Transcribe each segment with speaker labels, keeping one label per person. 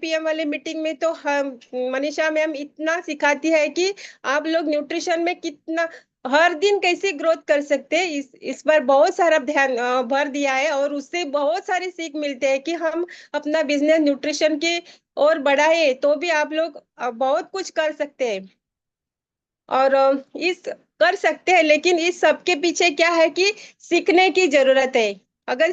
Speaker 1: PM वाले meeting में तो हम मनीषा मैम इतना सिखाती है कि आप लोग न्यूट्रिशन में कितना हर दिन कैसे ग्रोथ कर सकते हैं, इस पर बहुत सारा ध्यान भर दिया है। और उससे बहुत सारी सीख मिलते हैं कि हम अपना बिजनेस न्यूट्रिशन के और बढ़ाए तो भी आप लोग बहुत कुछ कर सकते हैं। और इस कर सकते हैं, लेकिन इस सब के पीछे क्या है कि सीखने की जरूरत है। अगर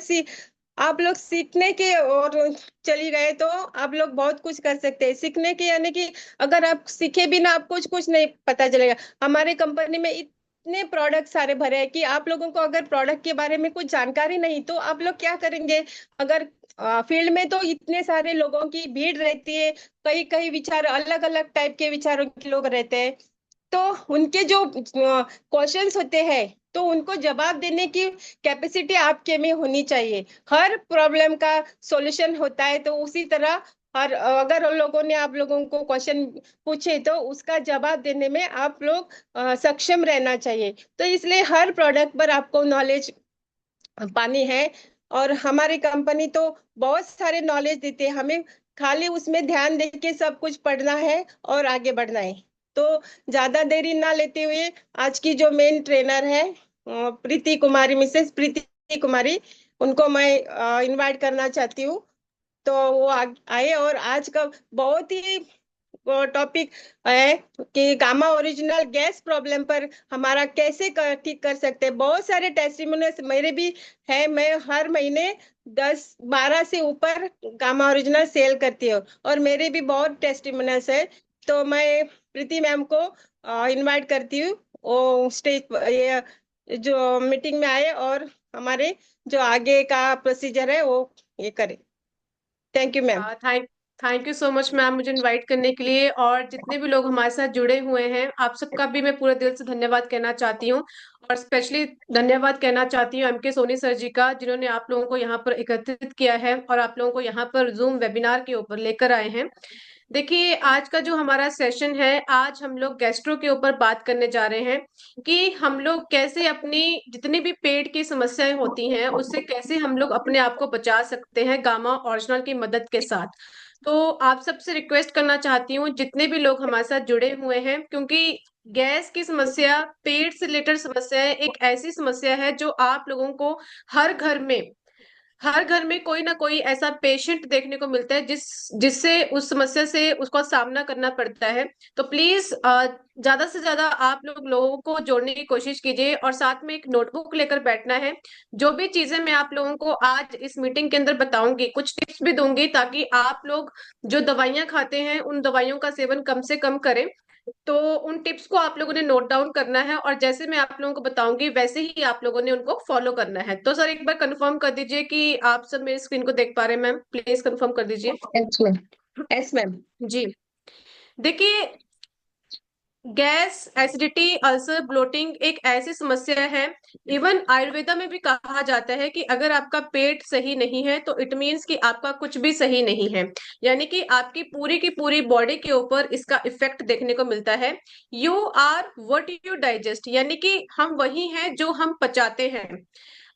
Speaker 1: आप लोग सीखने के और चली गए तो आप लोग बहुत कुछ कर सकते हैं। सीखने के यानी कि अगर आप सीखे बिना आप कुछ कुछ नहीं पता चलेगा। हमारे कंपनी में इतने प्रोडक्ट सारे भरे हैं कि आप लोगों को अगर प्रोडक्ट के बारे में कुछ जानकारी नहीं तो आप लोग क्या करेंगे। अगर फील्ड में तो इतने सारे लोगों की भीड़ रहती है, कई कई विचार अलग अलग टाइप के विचारों के लोग रहते हैं। तो उनके जो क्वेश्चंस होते हैं तो उनको जवाब देने की कैपेसिटी आपके में होनी चाहिए। हर प्रॉब्लम का सॉल्यूशन होता है, तो उसी तरह हर अगर उन लोगों ने आप लोगों को क्वेश्चन पूछे तो उसका जवाब देने में आप लोग सक्षम रहना चाहिए। तो इसलिए हर प्रोडक्ट पर आपको नॉलेज पानी है। और हमारी कंपनी तो बहुत सारे नॉलेज देते हैं हमें, खाली उसमें ध्यान दे के सब कुछ पढ़ना है और आगे बढ़ना है। तो ज्यादा देरी ना लेते हुए आज की जो मेन ट्रेनर है प्रीति कुमारी, मिसेस प्रीति कुमारी, उनको मैं इनवाइट करना चाहती हूँ। तो वो आए और आज का बहुत ही टॉपिक है कि गामा ओरिजिनल गैस प्रॉब्लम पर हमारा कैसे ठीक कर सकते हैं। बहुत सारे टेस्टिमोनियल्स मेरे भी है, मैं हर महीने 10-12 से ऊपर गामा ओरिजिनल सेल करती हूँ और मेरे भी बहुत टेस्टिमोनियल्स है। तो मैं प्रीति मैम को इनवाइट करती हूँ, वो स्टेज ये जो मीटिंग में आए और हमारे जो आगे का प्रोसीजर है वो ये करे। Thank you ma'am.
Speaker 2: Thank thank you so much ma'am, मुझे इनवाइट करने के लिए। और जितने भी लोग हमारे साथ जुड़े हुए हैं, आप सबका भी मैं पूरे दिल से धन्यवाद कहना चाहती हूँ। और स्पेशली धन्यवाद कहना चाहती हूँ एमके सोनी सर जी का, जिन्होंने आप लोगों को यहाँ पर एकत्रित किया है और आप लोगों को यहाँ पर जूम वेबिनार के ऊपर लेकर आए हैं। देखिए, आज का जो हमारा सेशन है, आज हम लोग गैस्ट्रो के ऊपर बात करने जा रहे हैं कि हम लोग कैसे अपनी जितनी भी पेट की समस्याएं होती हैं उससे कैसे हम लोग अपने आप को बचा सकते हैं गामा ओरिजिनल की मदद के साथ। तो आप सबसे रिक्वेस्ट करना चाहती हूँ, जितने भी लोग हमारे साथ जुड़े हुए हैं, क्योंकि गैस की समस्या, पेट से रिलेटेड समस्या एक ऐसी समस्या है जो आप लोगों को हर घर में हर घर में कोई ना कोई ऐसा पेशेंट देखने को मिलता है जिससे उस समस्या से उसको सामना करना पड़ता है। तो प्लीज ज्यादा से ज्यादा आप लोगों को जोड़ने की कोशिश कीजिए और साथ में एक नोटबुक लेकर बैठना है। जो भी चीजें मैं आप लोगों को आज इस मीटिंग के अंदर बताऊंगी, कुछ टिप्स भी दूंगी ताकि आप लोग जो दवाइयां खाते हैं उन दवाइयों का सेवन कम से कम करें। तो उन टिप्स को आप लोगों ने नोट डाउन करना है और जैसे मैं आप लोगों को बताऊंगी वैसे ही आप लोगों ने उनको फॉलो करना है। तो सर, एक बार कंफर्म कर दीजिए कि आप सब मेरी स्क्रीन को देख पा रहे हैं। मैम, प्लीज कंफर्म कर दीजिए।
Speaker 1: Yes ma'am. Yes ma'am.
Speaker 2: जी, देखिए, गैस, एसिडिटी, अल्सर, ब्लोटिंग एक ऐसी समस्या है, इवन आयुर्वेदा में भी कहा जाता है कि अगर आपका पेट सही नहीं है तो इट मीन्स कि आपका कुछ भी सही नहीं है। यानी कि आपकी पूरी की पूरी बॉडी के ऊपर इसका इफेक्ट देखने को मिलता है। You are what you digest, यानी कि हम वही हैं जो हम पचाते हैं।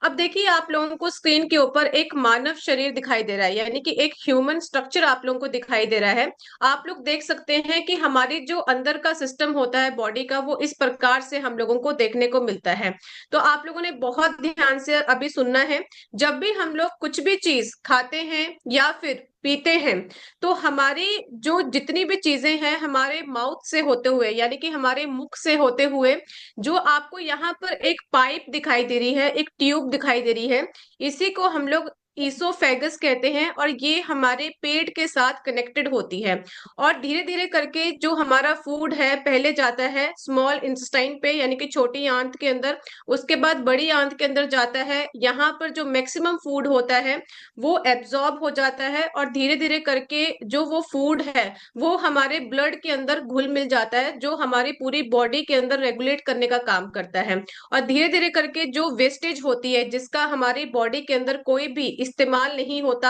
Speaker 2: अब देखिए, आप लोगों को स्क्रीन के ऊपर एक मानव शरीर दिखाई दे रहा है, यानी कि एक ह्यूमन स्ट्रक्चर आप लोगों को दिखाई दे रहा है। आप लोग देख सकते हैं कि हमारी जो अंदर का सिस्टम होता है बॉडी का, वो इस प्रकार से हम लोगों को देखने को मिलता है। तो आप लोगों ने बहुत ध्यान से अभी सुनना है। जब भी हम लोग कुछ भी चीज खाते हैं या फिर पीते हैं, तो हमारी जो जितनी भी चीजें हैं हमारे माउथ से होते हुए, यानी कि हमारे मुख से होते हुए, जो आपको यहाँ पर एक पाइप दिखाई दे रही है, एक ट्यूब दिखाई दे रही है, इसी को हम लोग ईसोफेगस कहते हैं और ये हमारे पेट के साथ कनेक्टेड होती है। और धीरे धीरे करके जो हमारा फूड है पहले जाता है स्मॉल इंटेस्टाइन पे, यानी कि छोटी आंत के अंदर, उसके बाद बड़ी आंत के अंदर जाता है। यहाँ पर जो मैक्सिमम फूड होता है वो एब्जॉर्ब हो जाता है और धीरे धीरे करके जो वो फूड है वो हमारे ब्लड के अंदर घुल मिल जाता है, जो हमारी पूरी बॉडी के अंदर रेगुलेट करने का काम करता है। और धीरे धीरे करके जो वेस्टेज होती है, जिसका हमारी बॉडी के अंदर कोई भी इस्तेमाल नहीं होता,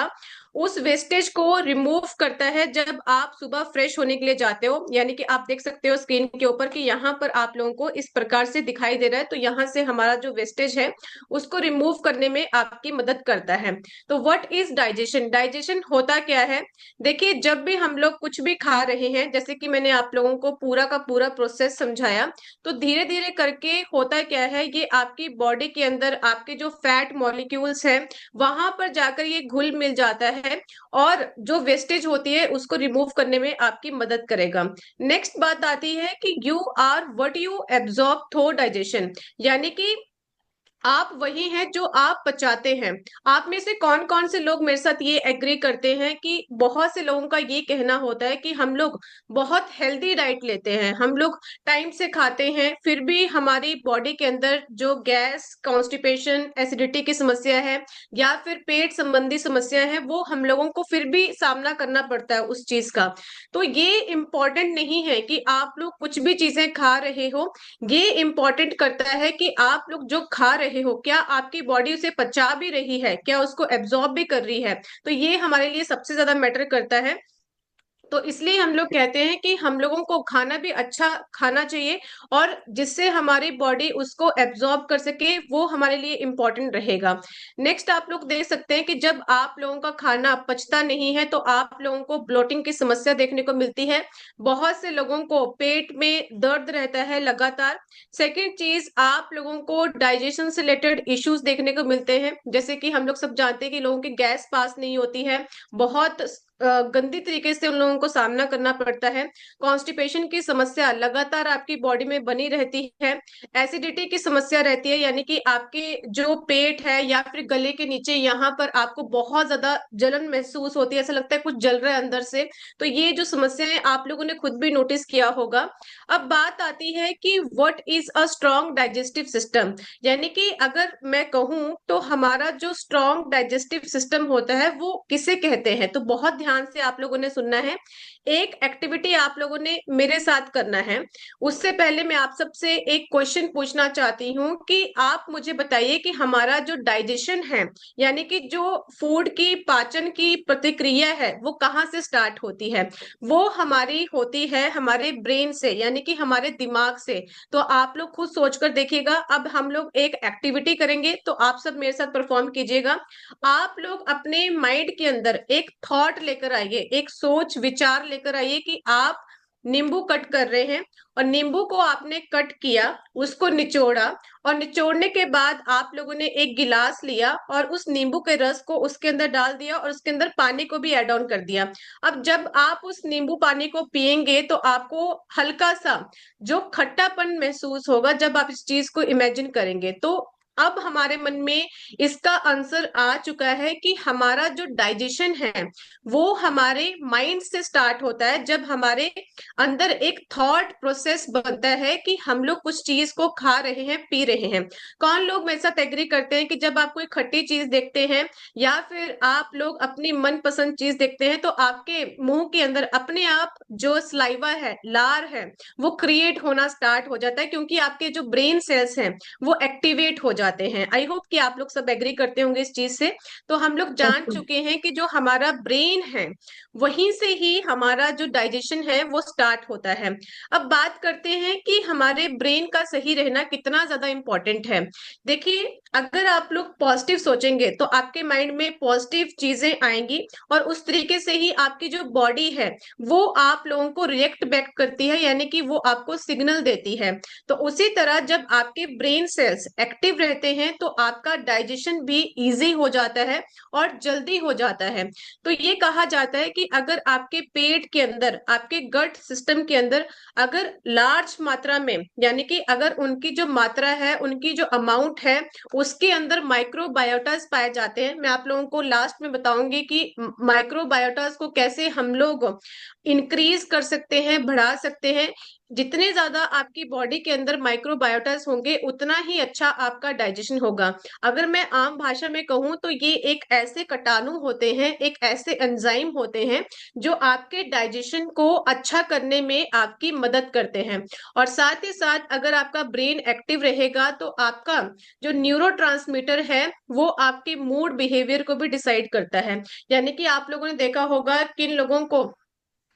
Speaker 2: उस वेस्टेज को रिमूव करता है जब आप सुबह फ्रेश होने के लिए जाते हो। यानी कि आप देख सकते हो स्क्रीन के ऊपर कि यहाँ पर आप लोगों को इस प्रकार से दिखाई दे रहा है, तो यहाँ से हमारा जो वेस्टेज है उसको रिमूव करने में आपकी मदद करता है। तो व्हाट इज डाइजेशन? डाइजेशन होता क्या है? देखिए, जब भी हम लोग कुछ भी खा रहे हैं, जैसे कि मैंने आप लोगों को पूरा का पूरा प्रोसेस समझाया, तो धीरे धीरे करके होता क्या है, ये आपकी बॉडी के अंदर आपके जो फैट मॉलिक्यूल्स हैं वहां पर जाकर ये घुल मिल जाता है और जो वेस्टेज होती है उसको रिमूव करने में आपकी मदद करेगा। नेक्स्ट बात आती है कि you are what you absorb through digestion, यानी कि आप वही हैं जो आप पचाते हैं। आप में से कौन कौन से लोग मेरे साथ ये एग्री करते हैं कि बहुत से लोगों का ये कहना होता है कि हम लोग बहुत हेल्दी डाइट लेते हैं, हम लोग टाइम से खाते हैं, फिर भी हमारी बॉडी के अंदर जो गैस, कॉन्स्टिपेशन, एसिडिटी की समस्या है या फिर पेट संबंधी समस्या है वो हम लोगों को फिर भी सामना करना पड़ता है उस चीज का। तो ये इम्पोर्टेंट नहीं है कि आप लोग कुछ भी चीजें खा रहे हो, ये इम्पोर्टेंट करता है कि आप लोग जो खा रहे हो क्या आपकी बॉडी उसे पचा भी रही है, क्या उसको एब्जॉर्ब भी कर रही है। तो ये हमारे लिए सबसे ज्यादा मैटर करता है। तो इसलिए हम लोग कहते हैं कि हम लोगों को खाना भी अच्छा खाना चाहिए और जिससे हमारी बॉडी उसको एब्जॉर्ब कर सके, वो हमारे लिए इम्पोर्टेंट रहेगा। नेक्स्ट आप लोग देख सकते हैं कि जब आप लोगों का खाना पचता नहीं है तो आप लोगों को ब्लोटिंग की समस्या देखने को मिलती है। बहुत से लोगों को पेट में दर्द रहता है लगातार। सेकेंड चीज, आप लोगों को डाइजेशन से रिलेटेड इश्यूज देखने को मिलते हैं, जैसे कि हम लोग सब जानते हैं कि लोगों की गैस पास नहीं होती है, बहुत गंदी तरीके से उन लोगों को सामना करना पड़ता है। कॉन्स्टिपेशन की समस्या लगातार आपकी बॉडी में बनी रहती है। एसिडिटी की समस्या रहती है, यानी कि आपके जो पेट है या फिर गले के नीचे यहाँ पर आपको बहुत ज्यादा जलन महसूस होती है, ऐसा लगता है कुछ जल रहा है अंदर से। तो ये जो समस्याएं आप लोगों ने खुद भी नोटिस किया होगा। अब बात आती है कि what is a strong digestive system, यानी कि अगर मैं कहूं तो हमारा जो स्ट्रॉन्ग डाइजेस्टिव सिस्टम होता है वो किसे कहते हैं, तो बहुत ध्यान से आप लोगों ने सुनना है। एक एक्टिविटी आप लोगों ने मेरे साथ करना है। उससे पहले मैं आप सबसे एक क्वेश्चन पूछना चाहती हूँ कि आप मुझे बताइए कि हमारा जो डाइजेशन है, यानी कि जो फूड की पाचन की प्रतिक्रिया है, वो कहाँ से स्टार्ट होती है? वो हमारी होती है हमारे ब्रेन से, यानी कि हमारे दिमाग से। तो आप लोग खुद सोचकर देखिएगा। अब हम लोग एक एक्टिविटी करेंगे तो आप सब मेरे साथ परफॉर्म कीजिएगा। आप लोग अपने माइंड के अंदर एक थॉट लेकर आइए, एक सोच विचार लेकर आइए कि आप नींबू कट कर रहे हैं और नींबू को आपने कट किया, उसको निचोड़ा और निचोड़ने के बाद आप लोगों ने एक गिलास लिया और उस नींबू के रस को उसके अंदर डाल दिया और उसके अंदर पानी को भी ऐड ऑन कर दिया। अब जब आप उस नींबू पानी को पिएंगे तो आपको हल्का सा जो खट्टापन महसूस होगा जब आप इस चीज को इमेजिन करेंगे। तो अब हमारे मन में इसका आंसर आ चुका है कि हमारा जो डाइजेशन है वो हमारे माइंड से स्टार्ट होता है, जब हमारे अंदर एक थॉट प्रोसेस बनता है कि हम लोग कुछ चीज को खा रहे हैं, पी रहे हैं। कौन लोग मेरे साथ एग्री करते हैं कि जब आप कोई खट्टी चीज देखते हैं या फिर आप लोग अपनी मनपसंद चीज देखते हैं तो आपके मुंह के अंदर अपने आप जो सलाइवा है, लार है, वो क्रिएट होना स्टार्ट हो जाता है, क्योंकि आपके जो ब्रेन सेल्स हैं वो एक्टिवेट हो जाते हैं। आई होप कि आप लोग सब एग्री करते होंगे इस चीज से। तो हम लोग जान
Speaker 1: बिल्कुल।
Speaker 2: चुके हैं कि जो हमारा ब्रेन है वहीं से ही हमारा जो डाइजेशन है वो स्टार्ट होता है। अब बात करते हैं कि हमारे ब्रेन का सही रहना कितना ज्यादा इंपॉर्टेंट है। देखिए, अगर आप लोग पॉजिटिव सोचेंगे तो आपके माइंड में पॉजिटिव चीजें आएंगी और उस तरीके से ही आपकी जो बॉडी है वो आप लोगों को रिएक्ट बैक करती है, यानी कि वो आपको सिग्नल देती है। तो उसी तरह जब आपके ब्रेन सेल्स एक्टिव रहते हैं तो आपका डाइजेशन भी इजी हो जाता है और जल्दी हो जाता है। तो ये कहा जाता है कि अगर आपके पेट के अंदर, आपके गट सिस्टम के अंदर अगर लार्ज मात्रा में, यानी कि अगर उनकी जो मात्रा है, उनकी जो अमाउंट है, उसके अंदर माइक्रोबायोटास पाए जाते हैं। मैं आप लोगों को लास्ट में बताऊंगी कि माइक्रोबायोटास को कैसे हम लोग इंक्रीज कर सकते हैं, बढ़ा सकते हैं। जितने ज्यादा आपकी बॉडी के अंदर माइक्रोबायोटास होंगे उतना ही अच्छा आपका डाइजेशन होगा। अगर मैं आम भाषा में कहूँ तो ये एक ऐसे कीटाणु होते हैं, एक ऐसे एंजाइम होते हैं जो आपके डाइजेशन को अच्छा करने में आपकी मदद करते हैं। और साथ ही साथ अगर आपका ब्रेन एक्टिव रहेगा तो आपका जो न्यूरोट्रांसमीटर है वो आपके मूड बिहेवियर को भी डिसाइड करता है। यानी कि आप लोगों ने देखा होगा किन लोगों को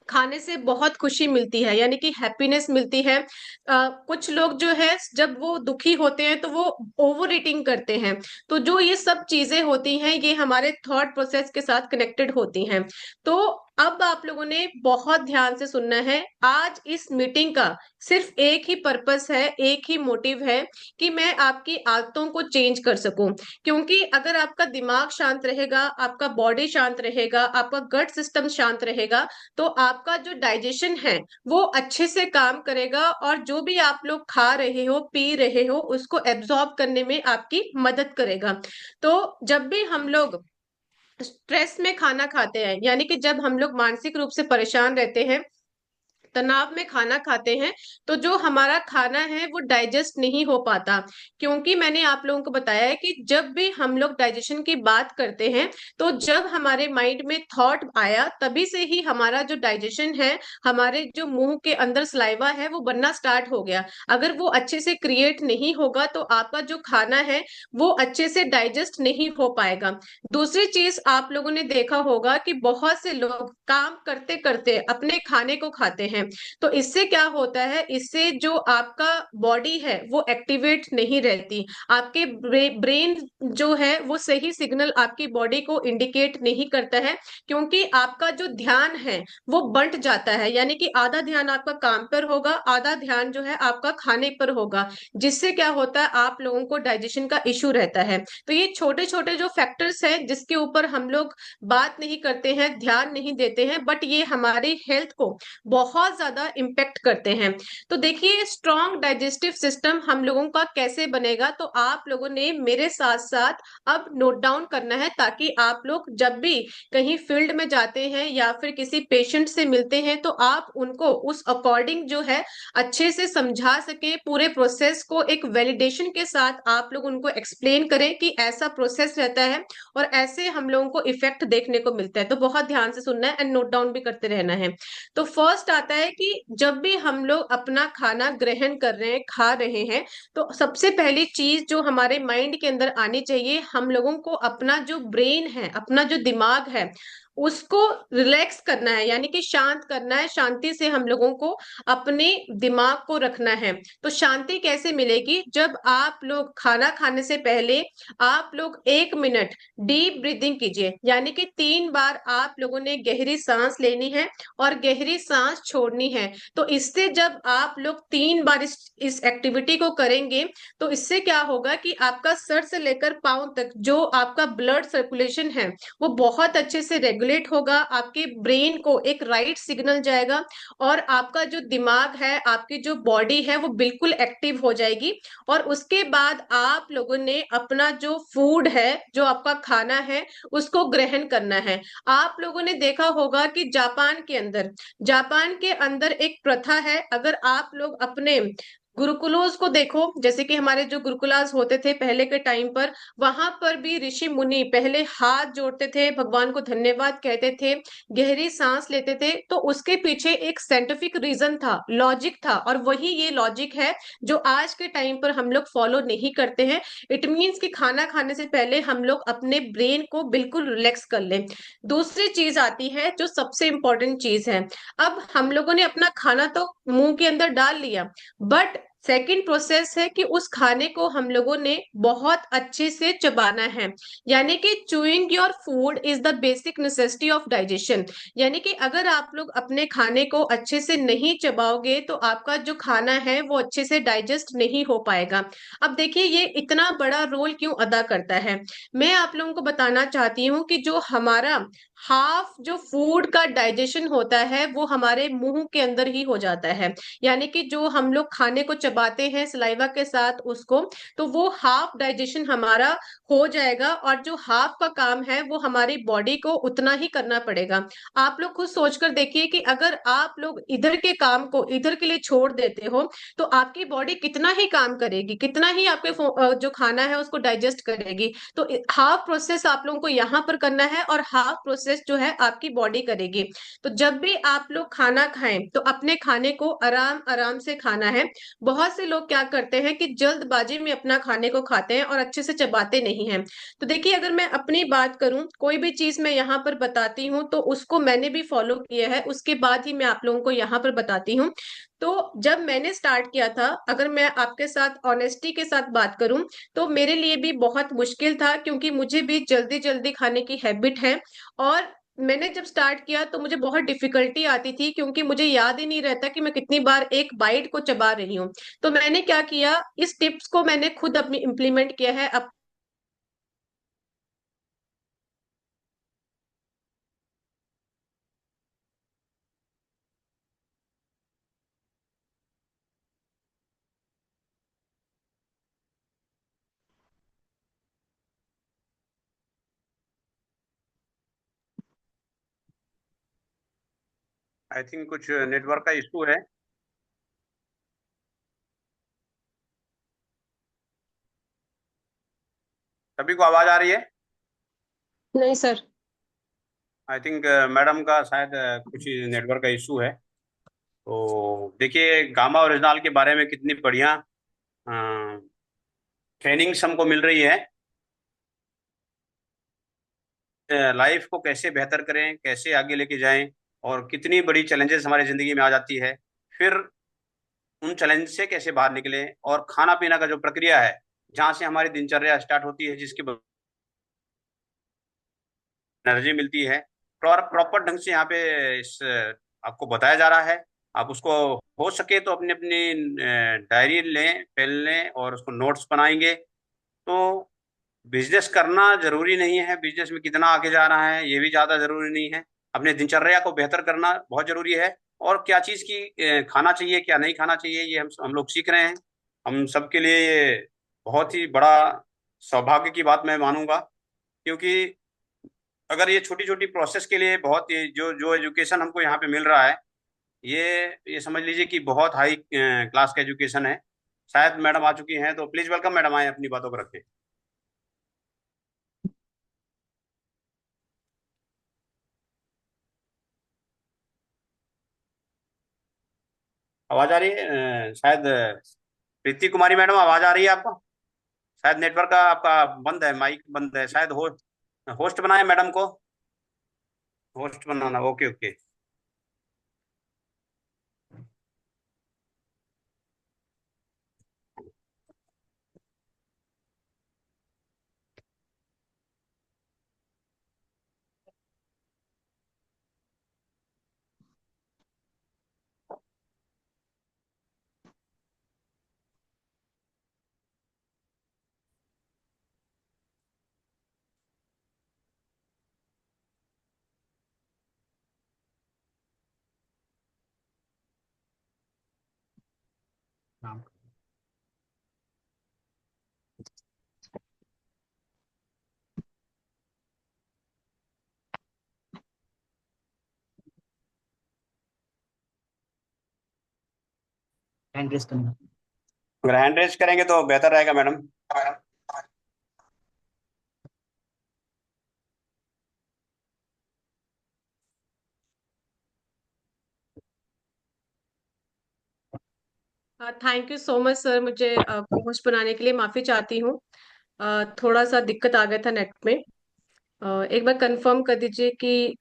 Speaker 2: खाने से बहुत खुशी मिलती है, यानी कि हैप्पीनेस मिलती है। कुछ लोग जो है जब वो दुखी होते हैं तो वो ओवर ईटिंग करते हैं। तो जो ये सब चीजें होती हैं ये हमारे थॉट प्रोसेस के साथ कनेक्टेड होती हैं। तो अब आप लोगों ने बहुत ध्यान से सुनना है। आज इस मीटिंग का सिर्फ एक ही पर्पस है, एक ही मोटिव है कि मैं आपकी आदतों को चेंज कर सकूं। क्योंकि अगर आपका दिमाग शांत रहेगा, आपका बॉडी शांत रहेगा, आपका गट सिस्टम शांत रहेगा, तो आपका जो डाइजेशन है वो अच्छे से काम करेगा और जो भी आप लोग खा रहे हो पी रहे हो उसको एब्जॉर्ब करने में आपकी मदद करेगा। तो जब भी हम लोग स्ट्रेस में खाना खाते हैं, यानी कि जब हम लोग मानसिक रूप से परेशान रहते हैं, तनाव में खाना खाते हैं, तो जो हमारा खाना है वो डाइजेस्ट नहीं हो पाता। क्योंकि मैंने आप लोगों को बताया है कि जब भी हम लोग डाइजेशन की बात करते हैं तो जब हमारे माइंड में थॉट आया तभी से ही हमारा जो डाइजेशन है, हमारे जो मुंह के अंदर सलाइवा है वो बनना स्टार्ट हो गया। अगर वो अच्छे से क्रिएट नहीं होगा तो आपका जो खाना है वो अच्छे से डाइजेस्ट नहीं हो पाएगा। दूसरी चीज आप लोगों ने देखा होगा कि बहुत से लोग काम करते करते अपने खाने को खाते हैं। तो इससे क्या होता है, इससे जो आपका बॉडी है वो एक्टिवेट नहीं रहती। आपके ब्रेन जो है वो सही सिग्नल आपकी बॉडी को इंडिकेट नहीं करता है, क्योंकि आपका जो ध्यान है वो बंट जाता है। यानी कि आधा ध्यान आपका काम पर होगा, आधा ध्यान जो है आपका खाने पर होगा, जिससे क्या होता है आप लोगों को डाइजेशन का इशू रहता है। तो ये छोटे छोटे जो फैक्टर्स हैं जिसके ऊपर हम लोग बात नहीं करते हैं, ध्यान नहीं देते हैं, बट ये हमारी हेल्थ को बहुत ज्यादा इम्पेक्ट करते हैं। तो देखिए स्ट्रॉन्ग डाइजेस्टिव सिस्टम हम लोगों का कैसे बनेगा, तो आप लोगों ने मेरे साथ साथ अब नोट डाउन करना है, ताकि आप लोग जब भी कहीं फील्ड में जाते हैं या फिर किसी पेशेंट से मिलते हैं तो आप उनको उस अकॉर्डिंग जो है अच्छे से समझा सके, पूरे प्रोसेस को एक वैलिडेशन के साथ आप लोग उनको एक्सप्लेन करें कि ऐसा प्रोसेस रहता है और ऐसे हम लोगों को इफेक्ट देखने को मिलता है। तो बहुत ध्यान से सुनना है एंड नोट डाउन भी करते रहना है। तो फर्स्ट आता है कि जब भी हम लोग अपना खाना ग्रहण कर रहे हैं, खा रहे हैं, तो सबसे पहली चीज जो हमारे माइंड के अंदर आनी चाहिए, हम लोगों को अपना जो ब्रेन है, अपना जो दिमाग है उसको रिलैक्स करना है, यानी कि शांत करना है। शांति से हम लोगों को अपने दिमाग को रखना है। तो शांति कैसे मिलेगी, जब आप लोग खाना खाने से पहले आप लोग 1 मिनट डीप ब्रीदिंग कीजिए, यानी कि 3 बार आप लोगों ने गहरी सांस लेनी है और गहरी सांस छोड़नी है। तो इससे जब आप लोग 3 बार इस एक्टिविटी को करेंगे तो इससे क्या होगा कि आपका सर से लेकर पांव तक जो आपका ब्लड सर्कुलेशन है वो बहुत अच्छे से रेगुलेट होगा, आपके ब्रेन को एक राइट सिग्नल जाएगा और आपका जो दिमाग है, आपकी जो बॉडी है वो बिल्कुल एक्टिव हो जाएगी। और उसके बाद आप लोगों ने अपना जो फूड है, जो आपका खाना है, उसको ग्रहण करना है। आप लोगों ने देखा होगा कि जापान के अंदर एक प्रथा है। अगर आप लोग अपने गुरुकुलों को देखो, जैसे कि हमारे जो गुरुकुलास होते थे पहले के टाइम पर, वहां पर भी ऋषि मुनि पहले हाथ जोड़ते थे, भगवान को धन्यवाद कहते थे, गहरी सांस लेते थे। तो उसके पीछे एक साइंटिफिक रीजन था, लॉजिक था, और वही ये लॉजिक है जो आज के टाइम पर हम लोग फॉलो नहीं करते हैं। इट मीन्स कि खाना खाने से पहले हम लोग अपने ब्रेन को बिल्कुल रिलैक्स कर लें। दूसरी चीज आती है जो सबसे इंपॉर्टेंट चीज है। अब हम लोगों ने अपना खाना तो मुंह के अंदर डाल लिया, बट सेकंड प्रोसेस है कि उस खाने को हम लोगों ने बहुत अच्छे से चबाना है। यानी कि chewing your food is the basic necessity of digestion. यानी कि अगर आप लोग अपने खाने को अच्छे से नहीं चबाओगे तो आपका जो खाना है वो अच्छे से डाइजेस्ट नहीं हो पाएगा। अब देखिए ये इतना बड़ा रोल क्यों अदा करता है, मैं आप लोगों को बताना चाहती हूँ कि जो हमारा हाफ जो फूड का डाइजेशन होता है वो हमारे मुंह के अंदर ही हो जाता है। यानी कि जो हम लोग खाने को चबाते हैं सलाइवा के साथ उसको, तो वो हाफ डाइजेशन हमारा हो जाएगा, और जो हाफ का काम है वो हमारी बॉडी को उतना ही करना पड़ेगा। आप लोग खुद सोचकर देखिए कि अगर आप लोग इधर के काम को इधर के लिए छोड़ देते हो तो आपकी बॉडी कितना ही काम करेगी, कितना ही आपके जो खाना है उसको डाइजेस्ट करेगी। तो हाफ प्रोसेस आप लोगों को यहाँ पर करना है और हाफ प्रोसेस जो है आपकी बॉडी करेगी। तो जब भी आप लोग खाना खाएं तो अपने खाने को आराम आराम से खाना है। बहुत से लोग क्या करते हैं कि जल्दबाजी में अपना खाने को खाते हैं और अच्छे से चबाते नहीं हैं। तो देखिए, अगर मैं अपनी बात करूं, कोई भी चीज मैं यहाँ पर बताती हूँ तो उसको मैंने भी फॉलो किया है, उसके बाद ही मैं आप लोगों को यहाँ पर बताती हूँ। तो जब मैंने स्टार्ट किया था, अगर मैं आपके साथ ऑनेस्टी के साथ बात करूं, तो मेरे लिए भी बहुत मुश्किल था, क्योंकि मुझे भी जल्दी जल्दी खाने की हैबिट है। और मैंने जब स्टार्ट किया तो मुझे बहुत डिफिकल्टी आती थी, क्योंकि मुझे याद ही नहीं रहता कि मैं कितनी बार एक बाइट को चबा रही हूँ। तो मैंने क्या किया, इस टिप्स को मैंने खुद अपनी इम्प्लीमेंट किया है। अब
Speaker 3: आई थिंक कुछ नेटवर्क का इशू है। सभी को आवाज आ रही है?
Speaker 1: नहीं सर।
Speaker 3: आई थिंक मैडम का शायद कुछ नेटवर्क का इशू है। तो देखिए, गामा ओरिजिनल के बारे में कितनी बढ़िया ट्रेनिंग्स हमको मिल रही है। लाइफ को कैसे बेहतर करें, कैसे आगे लेके जाएं, और कितनी बड़ी चैलेंजेस हमारी जिंदगी में आ जाती है, फिर उन चैलेंज से कैसे बाहर निकलें, और खाना पीना का जो प्रक्रिया है, जहाँ से हमारी दिनचर्या स्टार्ट होती है, जिसकी एनर्जी मिलती है, प्रॉपर ढंग से यहाँ पे इस आपको बताया जा रहा है। आप उसको हो सके तो अपनी अपनी डायरी लें, पेन लें और उसको नोट्स बनाएंगे। तो बिजनेस करना जरूरी नहीं है, बिजनेस में कितना आगे जा रहा है ये भी ज्यादा जरूरी नहीं है। अपने दिनचर्या को बेहतर करना बहुत जरूरी है। और क्या चीज की खाना चाहिए, क्या नहीं खाना चाहिए, ये हम लोग सीख रहे हैं। हम सबके लिए ये बहुत ही बड़ा सौभाग्य की बात मैं मानूंगा। क्योंकि अगर ये छोटी छोटी प्रोसेस के लिए बहुत ये जो जो एजुकेशन हमको यहाँ पे मिल रहा है, ये समझ लीजिए कि बहुत हाई क्लास का एजुकेशन है। शायद मैडम आ चुकी हैं, तो प्लीज वेलकम मैडम, आए अपनी बातों को रखें। आवाज आ रही है? शायद प्रीति कुमारी मैडम, आवाज आ रही है आपको? शायद नेटवर्क का आपका बंद है, माइक बंद है शायद। होस्ट बनाए मैडम को, होस्ट बनाना। Okay okay. हैंड रेस करना, अगर हैंड रेस करेंगे तो बेहतर रहेगा madam.
Speaker 2: Thank you so much sir, मुझे होस्ट बनाने के लिए माफी चाहती हूँ। थोड़ा सा दिक्कत आ गया था नेट में। एक बार कंफर्म कर दीजिए कि।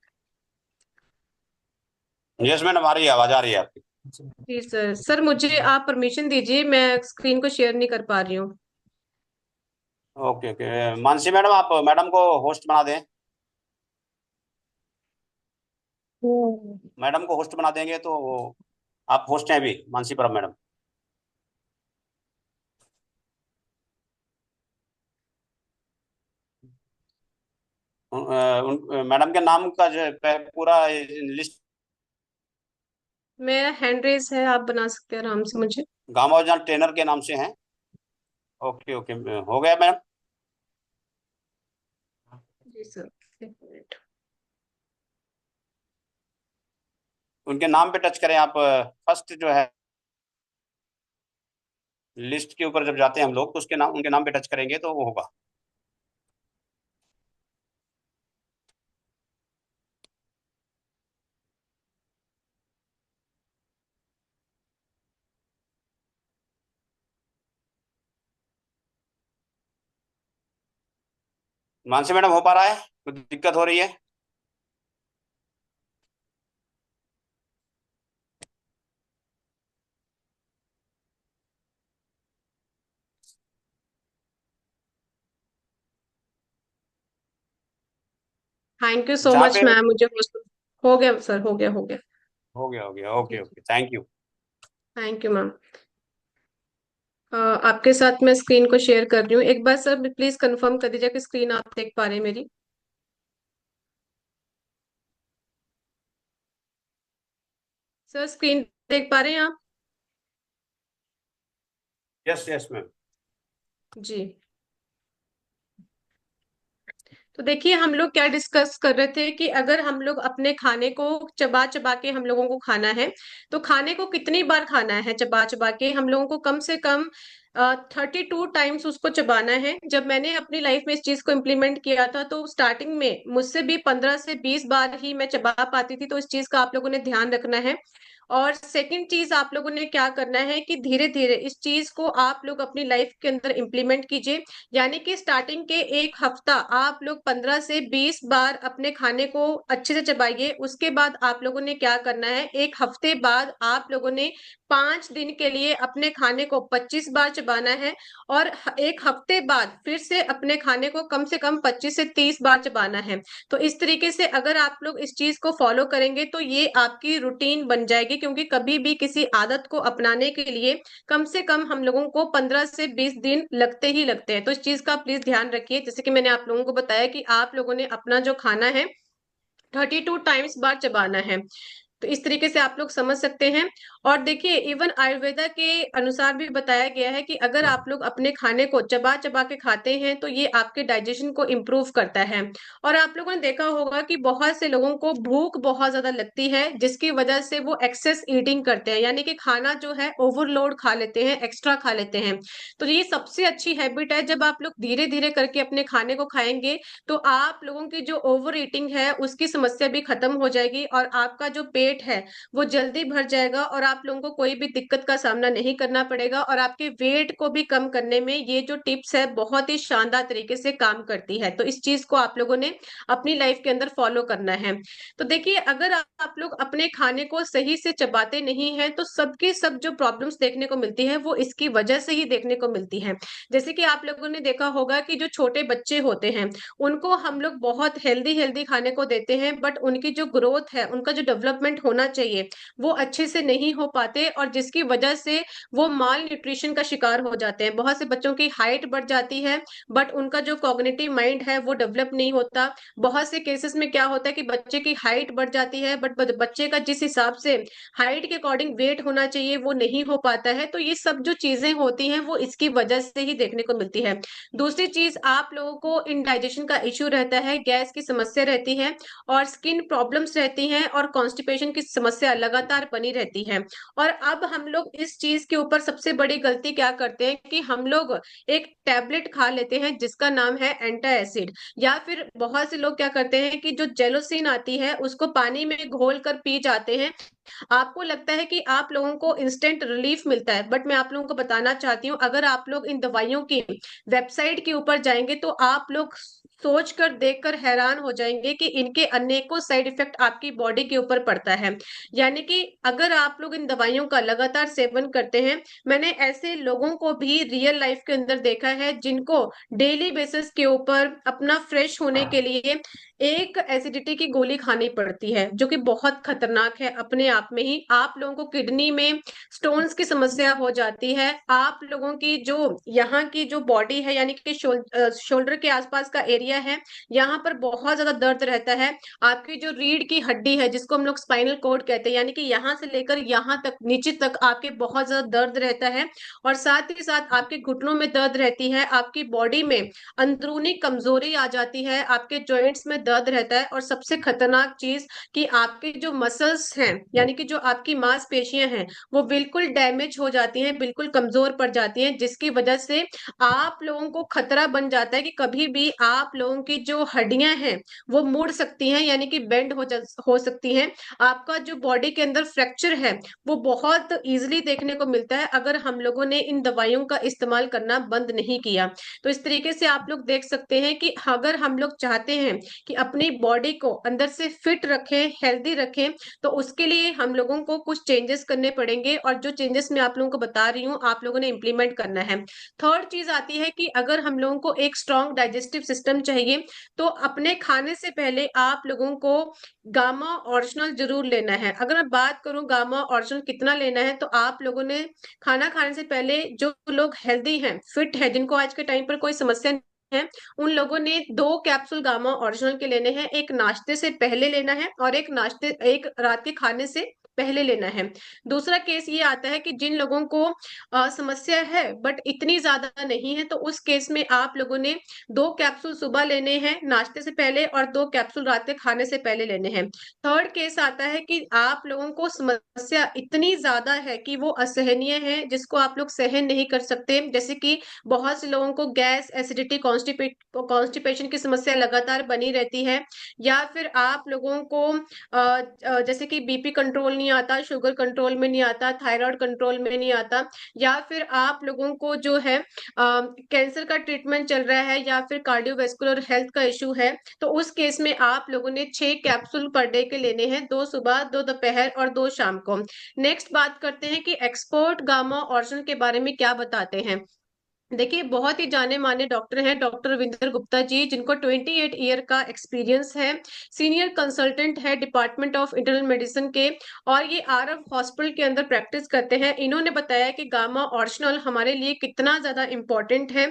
Speaker 3: यस मैडम, आ रही है, आवाज आ रही है आपकी।
Speaker 2: जी सर, सर मुझे आप परमिशन दीजिए, मैं स्क्रीन को शेयर नहीं कर पा रही हूँ।
Speaker 3: ओके ओके, मानसी मैडम, आप मैडम को होस्ट बना दें। मैडम को होस्ट बना देंगे तो आप होस्ट हैं अभी, मानसी परम मैडम। मैडम के नाम का जो पूरा लिस्ट।
Speaker 2: मेरा हैंड रेस है, आप बना सकते हैं आराम से मुझे।
Speaker 3: गामाजान ट्रेनर के नाम से हैं। ओके ओके, हो गया मैम।
Speaker 2: जी सर, एक मिनट।
Speaker 3: उनके नाम पे टच करें आप। फर्स्ट जो है लिस्ट के ऊपर जब जाते हैं हम लोग, तो उसके नाम, उनके नाम पे टच करेंगे तो वो होगा। मानसी मैडम, हो पा रहा है? कुछ दिक्कत हो रही है?
Speaker 2: थैंक यू सो
Speaker 3: जहाँ
Speaker 2: मच
Speaker 3: पे
Speaker 2: मैम, मुझे हो गया सर, हो गया हो गया।
Speaker 3: हो गया, हो गया,
Speaker 2: जी
Speaker 3: ओके
Speaker 2: जी,
Speaker 3: okay, thank you.
Speaker 2: Thank you ma'am. आपके साथ मैं स्क्रीन को शेयर कर रही हूँ, एक बार सर प्लीज कंफर्म कर दीजिए कि स्क्रीन आप देख पा रहे हैं मेरी। सर स्क्रीन देख पा रहे हैं आप?
Speaker 3: Yes yes ma'am.
Speaker 2: जी। तो देखिए हम लोग क्या डिस्कस कर रहे थे कि अगर हम लोग अपने खाने को चबा चबा के हम लोगों को खाना है, तो खाने को कितनी बार खाना है चबा चबा के? हम लोगों को कम से कम 32 टाइम्स उसको चबाना है। जब मैंने अपनी लाइफ में इस चीज को इम्प्लीमेंट किया था, तो स्टार्टिंग में मुझसे भी 15 से 20 बार ही मैं चबा पाती थी, तो इस चीज का आप लोगों ने ध्यान रखना है। और सेकंड चीज आप लोगों ने क्या करना है कि धीरे धीरे इस चीज को आप लोग अपनी लाइफ के अंदर इम्प्लीमेंट कीजिए। यानी कि स्टार्टिंग के 1 हफ्ता आप लोग 15 से 20 बार अपने खाने को अच्छे से चबाइए। उसके बाद आप लोगों ने क्या करना है, 1 हफ्ते बाद आप लोगों ने 5 दिन के लिए अपने खाने को 25 बार चबाना है। और 1 हफ्ते बाद फिर से अपने खाने को कम से कम 25 से 30 बार चबाना है। तो इस तरीके से अगर आप लोग इस चीज को फॉलो करेंगे तो ये आपकी रूटीन बन जाएगी, क्योंकि कभी भी किसी आदत को अपनाने के लिए कम से कम हम लोगों को 15 से 20 दिन लगते ही लगते हैं। तो इस चीज का प्लीज ध्यान रखिए, जैसे कि मैंने आप लोगों को बताया कि आप लोगों ने अपना जो खाना है 32 टाइम्स बार चबाना है। तो इस तरीके से आप लोग समझ सकते हैं। और देखिए इवन आयुर्वेदा के अनुसार भी बताया गया है कि अगर आप लोग अपने खाने को चबा चबा के खाते हैं तो ये आपके डाइजेशन को इम्प्रूव करता है। और आप लोगों ने देखा होगा कि बहुत से लोगों को भूख बहुत ज्यादा लगती है, जिसकी वजह से वो एक्सेस ईटिंग करते हैं, यानी कि खाना जो है ओवरलोड खा लेते हैं, एक्स्ट्रा खा लेते हैं। तो ये सबसे अच्छी हैबिट है, जब आप लोग धीरे धीरे करके अपने खाने को खाएंगे तो आप लोगों की जो ओवर ईटिंग है उसकी समस्या भी खत्म हो जाएगी, और आपका जो पेट है वो जल्दी भर जाएगा, और आप लोगों को कोई भी दिक्कत का सामना नहीं करना पड़ेगा। और आपके वेट को भी कम करने में ये जो टिप्स है बहुत ही शानदार तरीके से काम करती है। तो इस चीज को आप लोगों ने अपनी लाइफ के अंदर फॉलो करना है। तो देखिए अगर आप लोग अपने खाने को सही से चबाते नहीं हैं तो सबके सब जो प्रॉब्लम्स देखने को मिलती है वो इसकी वजह से ही देखने को मिलती है। जैसे कि आप लोगों ने देखा होगा कि जो छोटे बच्चे होते हैं उनको हम लोग बहुत हेल्दी हेल्दी खाने को देते हैं, बट उनकी जो ग्रोथ है, उनका जो डेवलपमेंट होना चाहिए वो अच्छे से नहीं हो पाते, और जिसकी वजह से वो माल न्यूट्रिशन का शिकार हो जाते हैं। बहुत से बच्चों की हाइट बढ़ जाती है बट उनका जो कॉग्निटिव माइंड है वो डेवलप नहीं होता। बहुत से केसेस में क्या होता है कि बच्चे की हाइट बढ़ जाती है बट बच्चे का जिस हिसाब से हाइट के अकॉर्डिंग वेट होना चाहिए वो नहीं हो पाता है। तो ये सब जो चीजें होती हैं वो इसकी वजह से ही देखने को मिलती है। दूसरी चीज, आप लोगों को इंडाइजेशन का इश्यू रहता है, गैस की समस्या रहती है, और स्किन प्रॉब्लम्स रहती हैं, और कॉन्स्टिपेशन की समस्या लगातार बनी रहती है। और अब हम लोग इस चीज के ऊपर सबसे बड़ी गलती क्या करते हैं कि हम लोग एक टैबलेट खा लेते हैं जिसका नाम है एंटा एसिड, या फिर बहुत से लोग क्या करते हैं कि जो जेलोसिन आती है उसको पानी में घोल कर पी जाते हैं। आपको लगता है कि आप लोगों को इंस्टेंट रिलीफ मिलता है, बट मैं आप लोगों को बताना चाहती हूँ अगर आप लोग इन दवाइयों की वेबसाइट के ऊपर जाएंगे तो आप लोग सोच कर देख कर हैरान हो जाएंगे कि इनके अनेकों साइड इफेक्ट आपकी बॉडी के ऊपर पड़ता है। यानी कि अगर आप लोग इन दवाइयों का लगातार सेवन करते हैं, मैंने ऐसे लोगों को भी रियल लाइफ के अंदर देखा है जिनको डेली बेसिस के ऊपर अपना फ्रेश होने के लिए एक एसिडिटी की गोली खानी पड़ती है, जो कि बहुत खतरनाक है अपने आप में ही। आप लोगों को किडनी में स्टोन्स की समस्या हो जाती है। आप लोगों की जो यहाँ की जो बॉडी है, यानी कि शोल्डर के आसपास का एरिया है, यहाँ पर बहुत ज्यादा दर्द रहता है। आपकी जो रीढ़ की हड्डी है, जिसको हम लोग स्पाइनल कॉर्ड कहते हैं, यानी कि यहाँ से लेकर यहाँ तक नीचे तक आपके बहुत ज्यादा दर्द रहता है। और साथ ही साथ आपके घुटनों में दर्द रहती है, आपकी बॉडी में अंदरूनी कमजोरी आ जाती है, आपके जॉइंट्स में दर्द रहता है। और सबसे खतरनाक चीज कि आपके जो मसल्स हैं, यानी कि जो आपकी मांसपेशियां हैं, वो बिल्कुल डैमेज हो जाती हैं, बिल्कुल कमजोर पड़ जाती हैं, जिसकी वजह से आप लोगों को खतरा बन जाता है कि कभी भी आप लोगों की जो हड्डियां हैं वो मुड़ सकती हैं, यानी कि बेंड हो सकती हैं। आपका जो बॉडी के अंदर फ्रैक्चर है वो बहुत इजीली देखने को मिलता है, अगर हम लोगों ने इन दवाइयों का इस्तेमाल करना बंद नहीं किया। तो इस तरीके से आप लोग देख सकते हैं कि अगर हम लोग चाहते हैं कि अपनी बॉडी को अंदर से फिट रखें, हेल्दी रखें, तो उसके लिए हम लोगों को कुछ चेंजेस करने पड़ेंगे। और जो चेंजेस मैं आप लोगों को बता रही हूँ, आप लोगों ने इंप्लीमेंट करना है। थर्ड चीज आती है कि अगर हम लोगों को एक स्ट्रॉन्ग डाइजेस्टिव सिस्टम चाहिए, तो अपने खाने से पहले आप लोगों को गामा ओरिजिनल जरूर लेना है। अगर मैं बात करूं गामा ओरिजिनल कितना लेना है, तो आप लोगों ने खाना खाने से पहले, जो लोग हेल्दी हैं, फिट है, जिनको आज के टाइम पर कोई समस्या नहीं है, उन लोगों ने 2 कैप्सूल गामा ओरिजिनल के लेने हैं। एक नाश्ते से पहले लेना है और एक रात के खाने से पहले लेना है। दूसरा केस ये आता है कि जिन लोगों को समस्या है बट इतनी ज्यादा नहीं है, तो उस केस में आप लोगों ने 2 कैप्सूल सुबह लेने हैं नाश्ते से पहले और 2 कैप्सूल रात के खाने से पहले लेने हैं। थर्ड केस आता है कि आप लोगों को समस्या इतनी ज्यादा है कि वो असहनीय है, जिसको आप लोग सहन नहीं कर सकते, जैसे कि बहुत से लोगों को गैस, एसिडिटी, कॉन्स्टिपेशन की समस्या लगातार बनी रहती है। या फिर आप लोगों को जैसे कि बीपी कंट्रोल नहीं आता, शुगर कंट्रोल में नहीं आता, थायराइड कंट्रोल में नहीं आता, या फिर आप लोगों को जो है कैंसर का ट्रीटमेंट चल रहा है, या फिर कार्डियोवेस्कुलर हेल्थ का इशू है, तो उस केस में आप लोगों ने 6 कैप्सूल पर डे के लेने हैं, 2 सुबह, 2 दोपहर और 2 शाम को। नेक्स्ट बात करते हैं कि एक्सपर्ट गामा ओरिजिनल के बारे में क्या बताते हैं। देखिए, बहुत ही जाने माने डॉक्टर हैं, डॉक्टर रविंदर गुप्ता जी, जिनको 28 ईयर का एक्सपीरियंस है। सीनियर कंसल्टेंट है डिपार्टमेंट ऑफ इंटरनल मेडिसिन के, और ये आरव हॉस्पिटल के अंदर प्रैक्टिस करते हैं। इन्होंने बताया कि गामा ओरिजिनल हमारे लिए कितना ज्यादा इम्पोर्टेंट है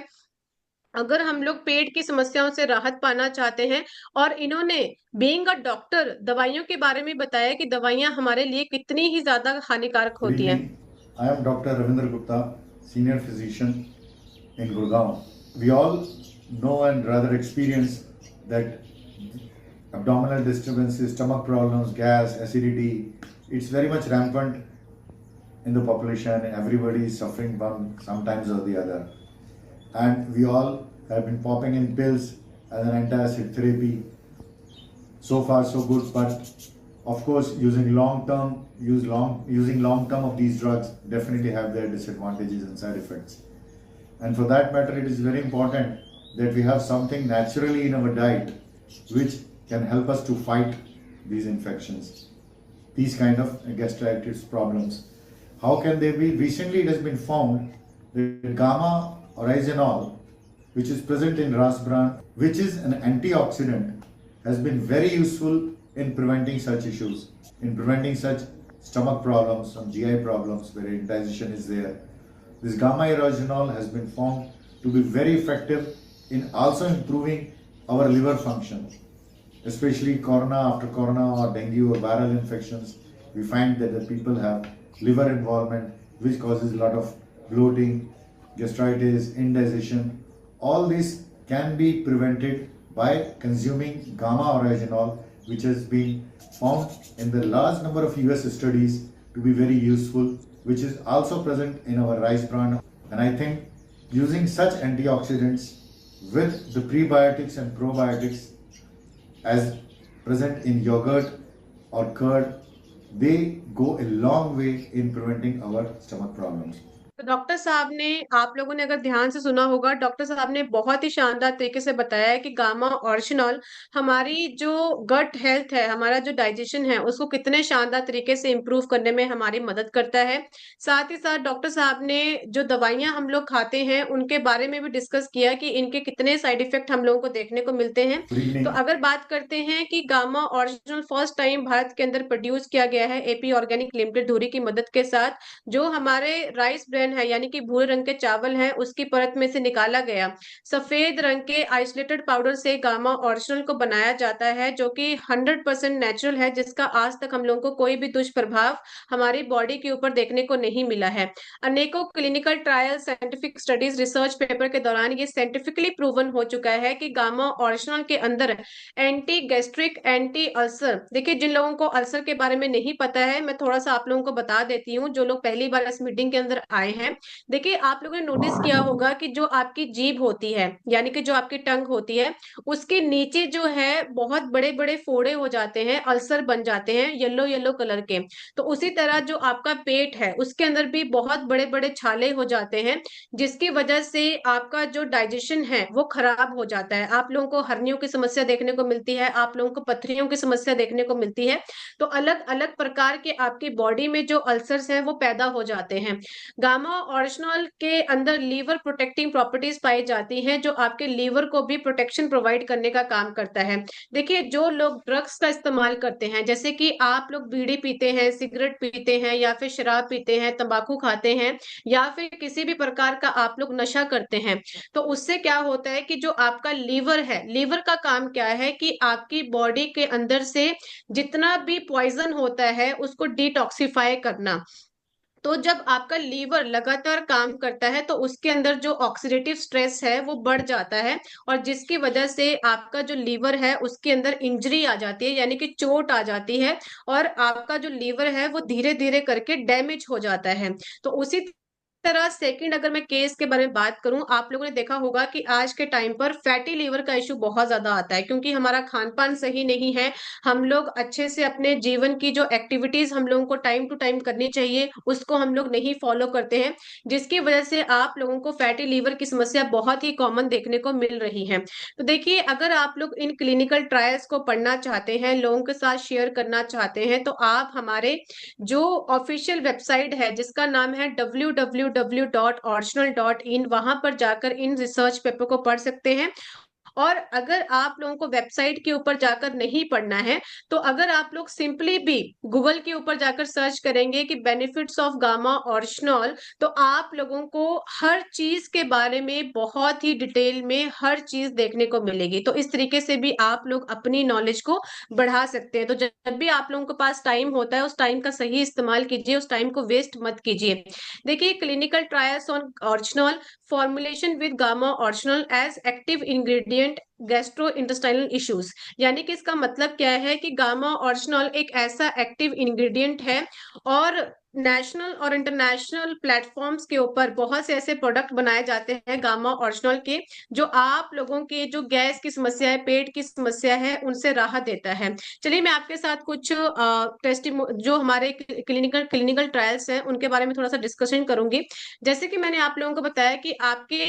Speaker 2: अगर हम लोग पेट की समस्याओं से राहत पाना चाहते हैं। और इन्होंने बीइंग अ डॉक्टर दवाइयों के बारे में बताया कि दवाइयां हमारे लिए कितनी ही ज्यादा हानिकारक
Speaker 4: Good
Speaker 2: होती हैं।
Speaker 4: evening. I am Dr. Ravindra Gupta, senior physician in Gurgaon. We all know and rather experience that abdominal disturbances, stomach problems, gas, acidity, it's very much rampant in the population. Everybody is suffering one sometimes or the other. And we all have been popping in pills as an antacid therapy. So far so good, but of course using long term of these drugs definitely have their disadvantages and side effects. And for that matter, it is very important that we have something naturally in our diet which can help us to fight these infections, these kind of gastritis problems. How can they be? Recently it has been found that gamma oryzanol, which is present in ras bran, which is an antioxidant, has been very useful in preventing such issues, in preventing such stomach problems, some GI problems where indigestion is there. This gamma oryzanol has been found to be very effective in also improving our liver function, especially corona, after corona or dengue or viral infections. We find that the people have liver involvement, which causes a lot of bloating, gastritis, indigestion. All this can be prevented by consuming gamma oryzanol, which has been found in the large number of US studies to be very useful, which is also present in our rice bran. And I think using such antioxidants with the prebiotics and probiotics as present in yogurt or curd, they go a long way in preventing our stomach problems.
Speaker 2: तो doctor साहब ने, आप लोगों ने अगर ध्यान से सुना होगा, डॉक्टर साहब ने बहुत ही शानदार तरीके से बताया है कि गामा ऑरिजिनल हमारी जो गट हेल्थ है, हमारा जो डाइजेशन है, उसको कितने शानदार तरीके से इंप्रूव करने में हमारी मदद करता है। साथ ही साथ डॉक्टर साहब ने जो दवाइयां हम लोग खाते हैं उनके बारे में भी डिस्कस किया कि इनके कितने साइड इफेक्ट हम लोगों को देखने को मिलते हैं।
Speaker 4: Good evening.
Speaker 2: तो अगर बात करते हैं कि gamma original first time Bharat के अंदर प्रोड्यूस किया गया है एपी ऑर्गेनिक लिमिटेड धुरी की मदद के साथ, जो हमारे राइस ब्रेन है यानी कि भूरे रंग के चावल हैं उसकी परत में से निकाला गया सफेद रंग के आइसोलेटेड पाउडर से गामा ऑरिजिनल को बनाया जाता है, जो कि 100% नेचुरल है, जिसका आज तक हम लोगों को कोई भी दुष्प्रभाव हमारी बॉडी के ऊपर देखने को नहीं मिला है। अनेकों clinical trial, scientific studies, research paper के दौरान ये साइंटिफिकली प्रूवन हो चुका है कि गामा ऑरिजिनल के अंदर एंटी गैस्ट्रिक, एंटी अल्सर, देखिए जिन लोगों को अल्सर के बारे में नहीं पता है मैं थोड़ा सा आप लोगों को बता देती हूँ, जो लोग पहली बार इस मीटिंग के अंदर आए हैं। देखिए आप लोगों ने नोटिस किया होगा कि जो आपकी जीभ होती है यानी कि जो आपकी टंग होती है, उसके नीचे जो है बहुत बड़े बड़े फोड़े हो जाते हैं, अल्सर बन जाते हैं येलो येलो कलर के। तो उसी तरह जो आपका पेट है उसके अंदर भी बहुत बड़े बड़े छाले हो जाते हैं, जिसकी वजह से आपका जो डाइजेशन है वो खराब हो जाता है। आप लोगों को हर्नियों की समस्या देखने को मिलती है, आप लोगों को पथरियों की समस्या देखने को मिलती है। तो अलग अलग प्रकार के आपकी बॉडी में जो अल्सर्स हैं वो पैदा हो जाते हैं। गामा ऑरिजिनल के अंदर लीवर प्रोटेक्टिंग प्रॉपर्टीज पाई जाती हैं, जो आपके लीवर को भी प्रोटेक्शन प्रोवाइड करने का काम करता है। देखिए जो लोग ड्रग्स का इस्तेमाल करते हैं, जैसे कि आप लोग बीड़ी पीते हैं, सिगरेट पीते हैं, या फिर शराब पीते हैं, तंबाकू खाते हैं, या फिर किसी भी प्रकार का आप लोग नशा करते हैं, तो उससे क्या होता है कि जो आपका लीवर है, लीवर का काम क्या है कि आपकी बॉडी के अंदर से जितना भी पॉइजन होता है उसको डिटॉक्सिफाई करना। तो जब आपका लीवर लगातार काम करता है तो उसके अंदर जो ऑक्सीडेटिव स्ट्रेस है वो बढ़ जाता है, और जिसकी वजह से आपका जो लीवर है उसके अंदर इंजरी आ जाती है यानी कि चोट आ जाती है, और आपका जो लीवर है वो धीरे धीरे करके डैमेज हो जाता है। तो उसी तरह सेकंड अगर मैं केस के बारे में बात करूं, आप लोगों ने देखा होगा कि आज के टाइम पर फैटी लीवर का इशू बहुत ज्यादा आता है, क्योंकि हमारा खान पान सही नहीं है। हम लोग अच्छे से अपने जीवन की जो एक्टिविटीज हम लोगों को टाइम टू टाइम करनी चाहिए उसको हम लोग नहीं फॉलो करते हैं, जिसकी वजह से आप लोगों को फैटी लीवर की समस्या बहुत ही कॉमन देखने को मिल रही है। तो देखिए अगर आप लोग इन क्लिनिकल ट्रायल्स को पढ़ना चाहते हैं, लोगों के साथ शेयर करना चाहते हैं, तो आप हमारे जो ऑफिशियल वेबसाइट है जिसका नाम है www.original.in, वहां पर जाकर इन रिसर्च पेपर को पढ़ सकते हैं। और अगर आप लोगों को वेबसाइट के ऊपर जाकर नहीं पढ़ना है, तो अगर आप लोग सिंपली भी गूगल के ऊपर जाकर सर्च करेंगे कि बेनिफिट्स ऑफ गामा ऑरिजिनल, तो आप लोगों को हर चीज के बारे में बहुत ही डिटेल में हर चीज देखने को मिलेगी। तो इस तरीके से भी आप लोग अपनी नॉलेज को बढ़ा सकते हैं। तो जब भी आप लोगों के पास टाइम होता है उस टाइम का सही इस्तेमाल कीजिए, उस टाइम को वेस्ट मत कीजिए। देखिए clinical trials on original formulation with gamma original as active ingredient gastrointestinal issues, यानी कि इसका मतलब क्या है कि गामा ऑरिजिनल एक ऐसा एक्टिव इंग्रेडिएंट है, और नेशनल और इंटरनेशनल प्लेटफॉर्म्स के ऊपर बहुत से ऐसे प्रोडक्ट बनाए जाते हैं गामा ऑरिजिनल के, जो आप लोगों के जो गैस की समस्या है, पेट की समस्या है, उनसे राहत देता है। चलिए मैं आपके साथ कुछ जो हमारे क्लिनिकल ट्रायल्स हैं उनके बारे में थोड़ा सा डिस्कशन करूंगी। जैसे कि मैंने आप लोगों को बताया कि आपके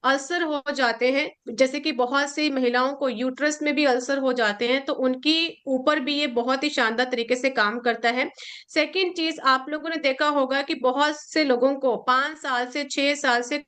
Speaker 2: अल्सर हो जाते हैं, जैसे कि बहुत सी महिलाओं को यूट्रस में भी अल्सर हो जाते हैं, तो उनकी ऊपर भी ये बहुत ही शानदार तरीके से काम करता है। सेकेंड चीज, आप लोगों ने देखा होगा कि बहुत से लोगों को 5 साल से 6 साल से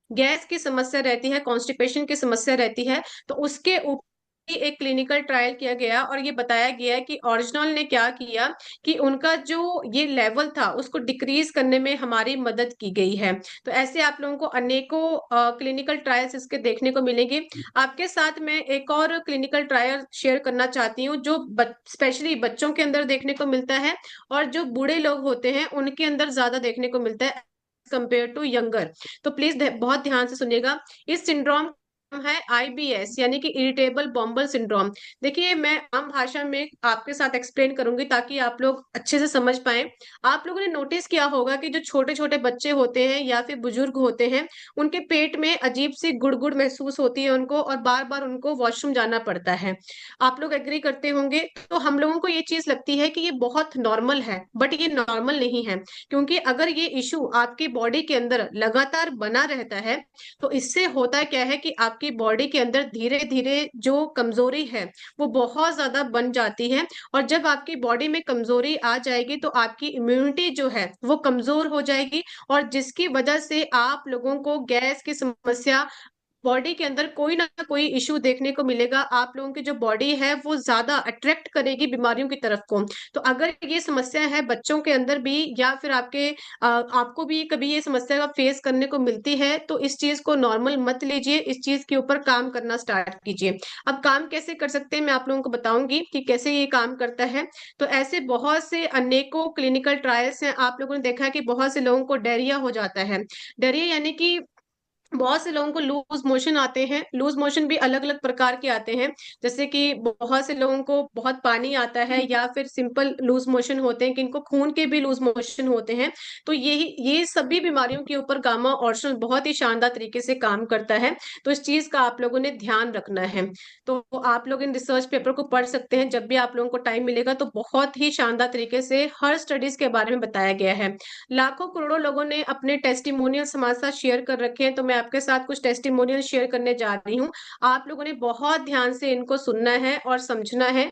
Speaker 2: गैस की समस्या रहती है, कॉन्स्टिपेशन की समस्या रहती है, तो उसके ऊपर एक क्लिनिकल ट्रायल किया गया और ये बताया गया कि ओरिजिनल ने क्या किया कि उनका जो ये लेवल था उसको डिक्रीज करने में हमारी मदद की गई है। तो ऐसे आप लोगों को अनेकों क्लिनिकल ट्रायल्स इसके देखने को मिलेंगे। आपके साथ मैं एक और क्लिनिकल ट्रायल शेयर करना चाहती हूँ, जो स्पेशली बच्चों के अंदर देखने को मिलता है, और जो बूढ़े लोग होते हैं उनके अंदर ज्यादा देखने को मिलता है कंपेयर टू यंगर। तो प्लीज बहुत ध्यान से सुनिएगा। इस सिंड्रोम है IBS यानी कि इरिटेबल बॉम्बल सिंड्रोम। देखिए मैं आम भाषा में आपके साथ एक्सप्लेन करूंगी ताकि आप लोग अच्छे से समझ पाए। आप लोगों ने नोटिस किया होगा कि जो छोटे छोटे बच्चे होते हैं या फिर बुजुर्ग होते हैं, उनके पेट में अजीब सी गुड़गुड़ महसूस होती है उनको, और बार बार उनको वॉशरूम जाना पड़ता है। आप लोग एग्री करते होंगे। तो हम लोगों को ये चीज लगती है कि ये बहुत नॉर्मल है, बट ये नॉर्मल नहीं है। क्योंकि अगर ये इशू आपकी बॉडी के अंदर लगातार बना रहता है तो इससे होता क्या है कि आपकी बॉडी के अंदर धीरे धीरे जो कमजोरी है वो बहुत ज्यादा बन जाती है। और जब आपकी बॉडी में कमजोरी आ जाएगी तो आपकी इम्यूनिटी जो है वो कमजोर हो जाएगी, और जिसकी वजह से आप लोगों को गैस की समस्या, बॉडी के अंदर कोई ना कोई इश्यू देखने को मिलेगा। आप लोगों की जो बॉडी है वो ज्यादा अट्रैक्ट करेगी बीमारियों की तरफ को। तो अगर ये समस्या है बच्चों के अंदर भी, या फिर आपको भी कभी ये समस्या का फेस करने को मिलती है, तो इस चीज को नॉर्मल मत लीजिए, इस चीज के ऊपर काम करना स्टार्ट कीजिए। अब काम कैसे कर सकते हैं मैं आप लोगों को बताऊंगी कि कैसे ये काम करता है। तो ऐसे बहुत से अनेकों क्लिनिकल ट्रायल्स हैं। आप लोगों ने देखा कि बहुत से लोगों को डायरिया हो जाता है। डायरिया यानी कि बहुत से लोगों को लूज मोशन आते हैं। लूज मोशन भी अलग अलग प्रकार के आते हैं, जैसे कि बहुत से लोगों को बहुत पानी आता है, या फिर सिंपल लूज मोशन होते हैं, किनको खून के भी लूज मोशन होते हैं। तो ये सभी बीमारियों के ऊपर गामा ऑर्शल बहुत ही शानदार तरीके से काम करता है। तो इस चीज का आप लोगों ने ध्यान रखना है। तो आप लोग इन रिसर्च पेपर को पढ़ सकते हैं जब भी आप लोगों को टाइम मिलेगा। तो बहुत ही शानदार तरीके से हर स्टडीज के बारे में बताया गया है। लाखों करोड़ों लोगों ने अपने टेस्टिमोनियल हमारे साथ शेयर कर रखे हैं, तो मैं आपके साथ कुछ टेस्टिमोनियल शेयर करने जा रही हूँ। आप लोगों ने बहुत ध्यान से इनको सुनना है और समझना है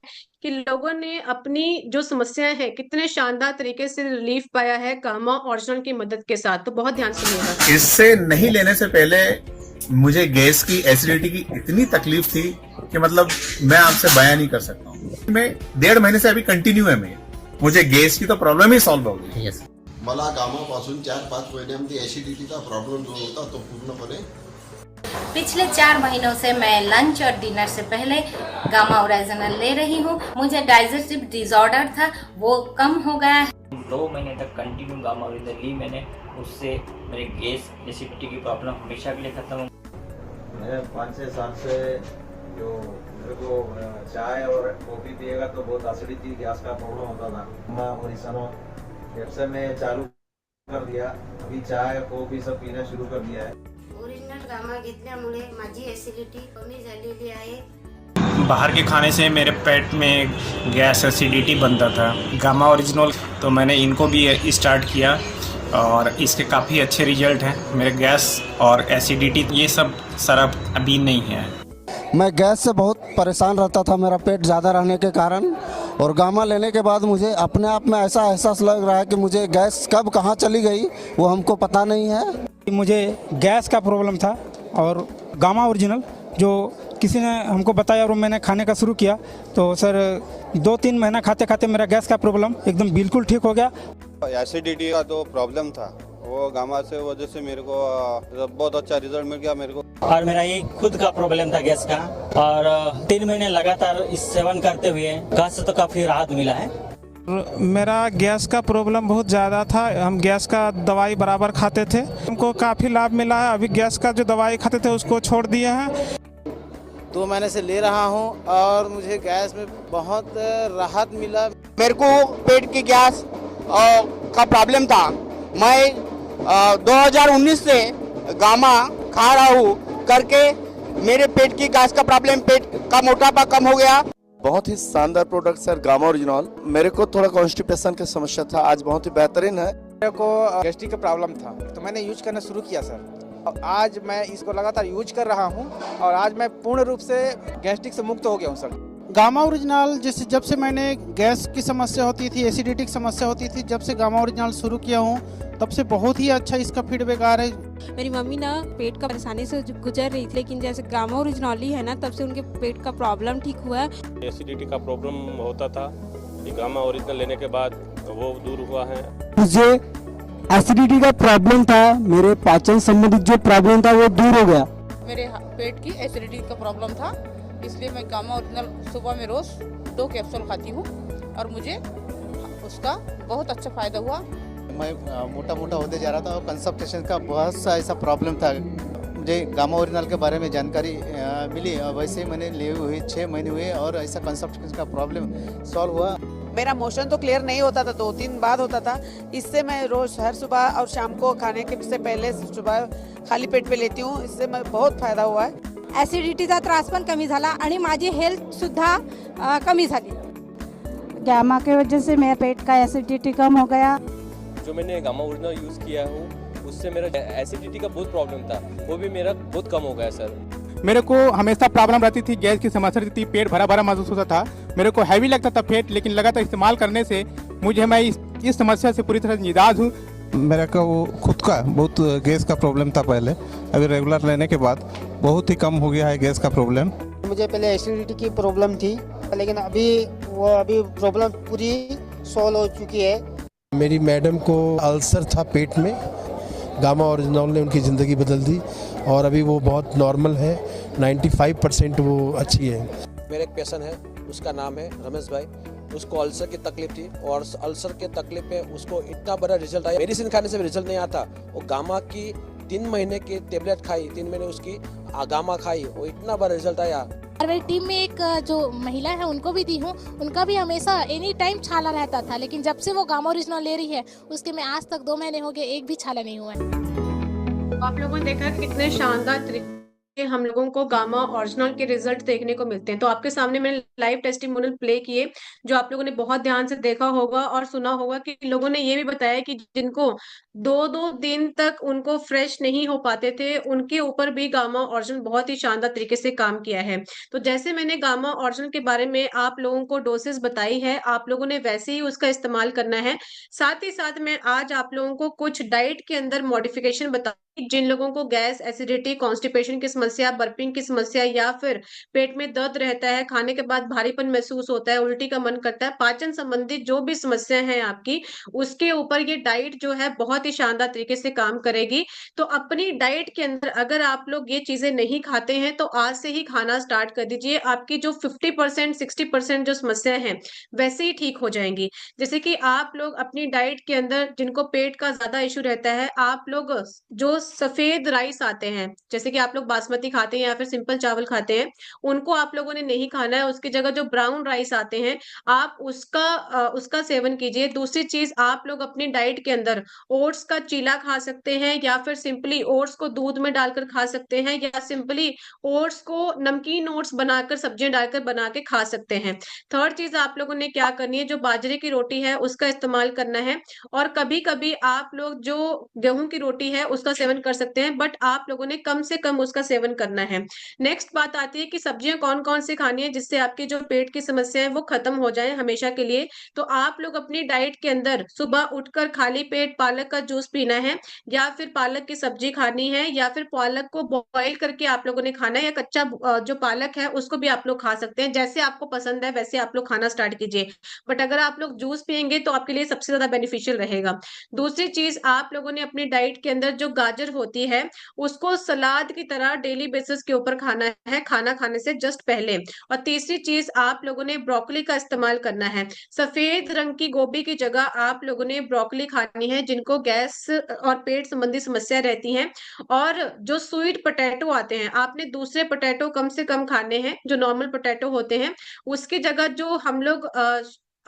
Speaker 2: कि लोगों ने अपनी जो समस्याएं हैं कितने शानदार तरीके से रिलीफ पाया है गामा ऑर्जिनल की मदद के साथ। तो बहुत ध्यान सुनिएगा।
Speaker 5: इससे नहीं लेने से पहले मुझे गैस की, एसिडिटी की इतनी तकलीफ थी कि मतलब मैं आपसे बयान नहीं कर सकता हूँ। मैं 1.5 महीने से अभी कंटिन्यू है, मुझे गैस की तो प्रॉब्लम ही सॉल्व हो गई।
Speaker 6: मला गामापासून 4-5 महिन्यांमध्ये ऍसिडिटीचा प्रॉब्लेम जो होता तो पूर्णपणे
Speaker 7: पिछले 4 महीनों से मैं लंच और डिनर से पहले गामा ओरिजिनल ले रही हूँ। मुझे डाइजेस्टिव डिसऑर्डर था, वो कम हो गया है।
Speaker 8: 2 महीने तक कंटिन्यू गामा ओरिजिनल ली मैंने, उससे मेरे गैस एसिडिटी की प्रॉब्लम हमेशा के लिए खत्म हो।
Speaker 9: मैं 5 से 7 से जो मेरे को चाय और कॉफी पिएगा तो बहुत एसिडिटी गैस का प्रॉब्लम होता था। मैं ओरिजिनल जब से मैं चालू कर दिया, अभी चाय कॉफी सब पीना शुरू कर दिया है।
Speaker 7: ओरिजिनल गामा घेतल्यामुळे माझी एसिडिटी कमी झालेली आहे।
Speaker 10: बाहर के खाने से मेरे पेट में गैस एसिडिटी बनता था। गामा ओरिजिनल तो मैंने इनको भी स्टार्ट किया और इसके काफ़ी अच्छे रिजल्ट हैं। मेरे गैस और एसिडिटी ये सब सारा अभी नहीं है।
Speaker 11: मैं गैस से बहुत परेशान रहता था, मेरा पेट ज़्यादा रहने के कारण, और गामा लेने के बाद मुझे अपने आप में ऐसा एहसास लग रहा है कि मुझे गैस कब कहाँ चली गई वो हमको पता नहीं है।
Speaker 12: मुझे गैस का प्रॉब्लम था और गामा ओरिजिनल जो किसी ने हमको बताया और मैंने खाने का शुरू किया, तो सर 2-3 महीना खाते खाते मेरा गैस का प्रॉब्लम एकदम बिल्कुल ठीक हो गया।
Speaker 13: एसिडिटी का तो प्रॉब्लम था, वो गामा से वजह से मेरे को बहुत अच्छा रिजल्ट मिल गया मेरे को।
Speaker 8: और मेरा ये खुद का प्रॉब्लम था गैस का, और 3 महीने लगातार इस सेवन करते हुए गैस से तो काफ़ी राहत मिला है।
Speaker 12: मेरा गैस का प्रॉब्लम बहुत ज़्यादा था, हम गैस का दवाई बराबर खाते थे, हमको काफ़ी लाभ मिला है। अभी गैस का जो दवाई खाते थे उसको छोड़ दिए हैं।
Speaker 14: 2 महीने से ले रहा हूँ और मुझे गैस में बहुत राहत मिला। मेरे को पेट की गैस का प्रॉब्लम था। मैं 2019 से गामा खा रहा हूँ, करके मेरे पेट की गैस का प्रॉब्लम, पेट का मोटापा कम हो गया।
Speaker 6: बहुत ही शानदार प्रोडक्ट सर गामा ओरिजिनल। मेरे को थोड़ा कॉन्स्टिपेशन की समस्या था, आज बहुत ही बेहतरीन है।
Speaker 14: मेरे को गैस्ट्रिक का प्रॉब्लम था तो मैंने यूज करना शुरू किया सर। आज मैं इसको लगातार यूज कर रहा हूँ और आज मैं पूर्ण रूप से गैस्ट्रिक से मुक्त हो गया हूँ सर।
Speaker 12: गामा ओरिजिनल जैसे जब से मैंने गैस की समस्या होती थी, एसिडिटी की समस्या होती थी, जब से गामा ओरिजिनल शुरू किया हूँ तब से बहुत ही अच्छा इसका फीडबैक आ रहा है।
Speaker 15: मेरी मम्मी ना पेट का परेशानी से गुजर रही थी, लेकिन जैसे गामा ओरिजिनल है ना, तब से उनके पेट का प्रॉब्लम ठीक हुआ है।
Speaker 9: एसिडिटी का प्रॉब्लम होता था, ये गामा ओरिजिनल लेने के बाद वो दूर हुआ है।
Speaker 11: मुझे एसिडिटी का प्रॉब्लम था, मेरे पाचन संबंधित जो प्रॉब्लम था वो दूर हो गया।
Speaker 15: मेरे पेट की एसिडिटी का प्रॉब्लम था, इसलिए मैं गामा ओरिजिनल सुबह में रोज 2 कैप्सूल खाती हूँ और मुझे उसका बहुत अच्छा फायदा हुआ।
Speaker 14: मैं मोटा होते जा रहा था और कंसंट्रेशन का बहुत सा ऐसा प्रॉब्लम था।
Speaker 16: मुझे गामा ओरिजिनल के बारे में जानकारी मिली, वैसे ही मैंने लिए हुए 6 महीने हुए और ऐसा कंसल्टेशन का प्रॉब्लम सॉल्व हुआ।
Speaker 17: मेरा मोशन तो क्लियर नहीं होता था, 2-3 बार होता था। इससे मैं रोज हर सुबह और शाम को खाने के से पहले सुबह खाली पेट पे लेती हूँ, इससे मैं बहुत फायदा हुआ है।
Speaker 18: ॲसिडिटीचा त्रास पण कमी झाला आणि माझी हेल्थ सुद्धा कमी झाली। गामा के वजह से मेरा पेट का एसिडिटी कम हो गया।
Speaker 19: जो मैंने गामा ओरिजिनल यूज़ किया हूँ उससे मेरा एसिडिटी का बहुत प्रॉब्लम था, वो भी मेरा बहुत कम हो गया सर।
Speaker 20: मेरे को हमेशा प्रॉब्लम रहती थी, गैस की समस्या रहती थी, पेट भरा भरा महसूस होता था, मेरे को हैवी लगता था पेट, लेकिन लगातार इस्तेमाल करने से मैं इस समस्या से पूरी तरह निजात हूँ।
Speaker 21: मेरे को वो खुद का बहुत गैस का प्रॉब्लम था पहले, अभी रेगुलर लेने के बाद बहुत ही कम हो गया है गैस का प्रॉब्लम।
Speaker 22: मुझे पहले एसिडिटी की प्रॉब्लम थी, लेकिन अभी प्रॉब्लम पूरी सॉल्व हो चुकी है।
Speaker 23: मेरी मैडम को अल्सर था पेट में, गामा ओरिजिनल ने उनकी ज़िंदगी बदल दी और अभी वो बहुत नॉर्मल है, 95% वो अच्छी है।
Speaker 24: मेरे एक पेशेंट है, उसका नाम है रमेश भाई, उसको अल्सर की तकलीफ थी और अल्सर के तकलीफ में उसको इतना बड़ा रिजल्ट आया। मेडिसिन खाने से भी रिजल्ट नहीं आता, वो गामा की 3 महीने की टेबलेट खाई, 3 महीने उसकी गामा खाई, वो इतना बड़ा रिजल्ट आया।
Speaker 25: और मेरी टीम में एक जो महिला है उनको भी दी हूँ, उनका भी हमेशा एनी टाइम छाला रहता था, लेकिन जब से वो गामा ओरिजिनल ले रही है उसके में आज तक 2 महीने हो गए, एक भी छाला नहीं हुआ है।
Speaker 2: आप लोगों ने देखा कितने शानदार तरीके हम लोगों को गामा ओरिजिनल के रिजल्ट देखने को मिलते हैं। तो आपके सामने मैंने लाइव टेस्टिमोनियल प्ले किए, जो आप लोगों ने बहुत ध्यान से देखा होगा और सुना होगा कि लोगों ने ये भी बताया कि जिनको 2-2 दिन तक उनको फ्रेश नहीं हो पाते थे, उनके ऊपर भी गामा ओरिजिनल बहुत ही शानदार तरीके से काम किया है। तो जैसे मैंने गामा ओरिजिनल के बारे में आप लोगों को डोसेस बताई है, आप लोगों ने वैसे ही उसका इस्तेमाल करना है। साथ ही साथ मैं आज आप लोगों को कुछ डाइट के अंदर मॉडिफिकेशन बता, जिन लोगों को गैस, एसिडिटी, कॉन्स्टिपेशन की समस्या, बर्पिंग की समस्या या फिर पेट में दर्द रहता है, खाने के बाद भारीपन महसूस होता है, उल्टी का मन करता है, पाचन संबंधित जो भी समस्या है आपकी, उसके ऊपर ये डाइट जो है बहुत ही शानदार तरीके से काम करेगी। तो अपनी डाइट के अंदर अगर आप लोग ये चीजें नहीं खाते हैं तो आज से ही खाना स्टार्ट कर दीजिए। आपकी जो 50% 60% जो समस्या है वैसे ही ठीक हो जाएंगी। जैसे कि आप लोग अपनी डाइट के अंदर जिनको पेट का ज्यादा इश्यू रहता है, आप लोग जो सफेद राइस आते हैं, जैसे कि आप लोग बासमती खाते हैं या फिर सिंपल चावल खाते हैं, उनको आप लोगों ने नहीं खाना है। उसकी जगह जो ब्राउन राइस आते हैं आप उसका सेवन कीजिए। दूसरी चीज, आप लोग अपनी डाइट के अंदर ओट्स का चीला खा सकते हैं या फिर सिंपली ओट्स को दूध में डालकर खा सकते हैं या सिंपली ओट्स को नमकीन ओट्स बनाकर सब्जियां डालकर बना के खा सकते हैं। थर्ड चीज आप लोगों ने क्या करनी है, जो बाजरे की रोटी है उसका इस्तेमाल करना है और कभी कभी आप लोग जो गेहूं की रोटी है उसका सेवन कर सकते हैं, बट आप लोगों ने कम से कम उसका सेवन करना है। नेक्स्ट बात आती है कि सब्जियां कौन कौन सी खानी है जिससे आपकी जो पेट की समस्या है वो खत्म हो जाए हमेशा के लिए। तो आप लोग अपनी डाइट के अंदर सुबह उठकर खाली पेट पालक का जूस पीना है या फिर पालक की सब्जी खानी है या फिर पालक को बॉईल करके आप लोगों ने खाना है या कच्चा जो पालक है उसको भी आप लोग खा सकते हैं। जैसे आपको पसंद है वैसे आप लोग खाना स्टार्ट कीजिए, बट अगर आप लोग जूस पियेंगे तो आपके लिए सबसे ज्यादा बेनिफिशियल रहेगा। दूसरी चीज, आप लोगों ने अपनी डाइट के अंदर जो गाजर होती है उसको सलाद की तरह डेली बेसिस के ऊपर खाना है, खाना खाने से जस्ट पहले। और तीसरी चीज, आप लोगों ने ब्रोकली का इस्तेमाल करना है। सफेद रंग की गोभी की जगह आप लोगों ने ब्रोकली खानी है जिनको गैस और पेट संबंधी समस्या रहती है। और जो स्वीट पोटैटो आते हैं, आपने दूसरे पोटैटो कम से कम खाने हैं, जो नॉर्मल पोटैटो होते हैं उसकी जगह जो हम लोग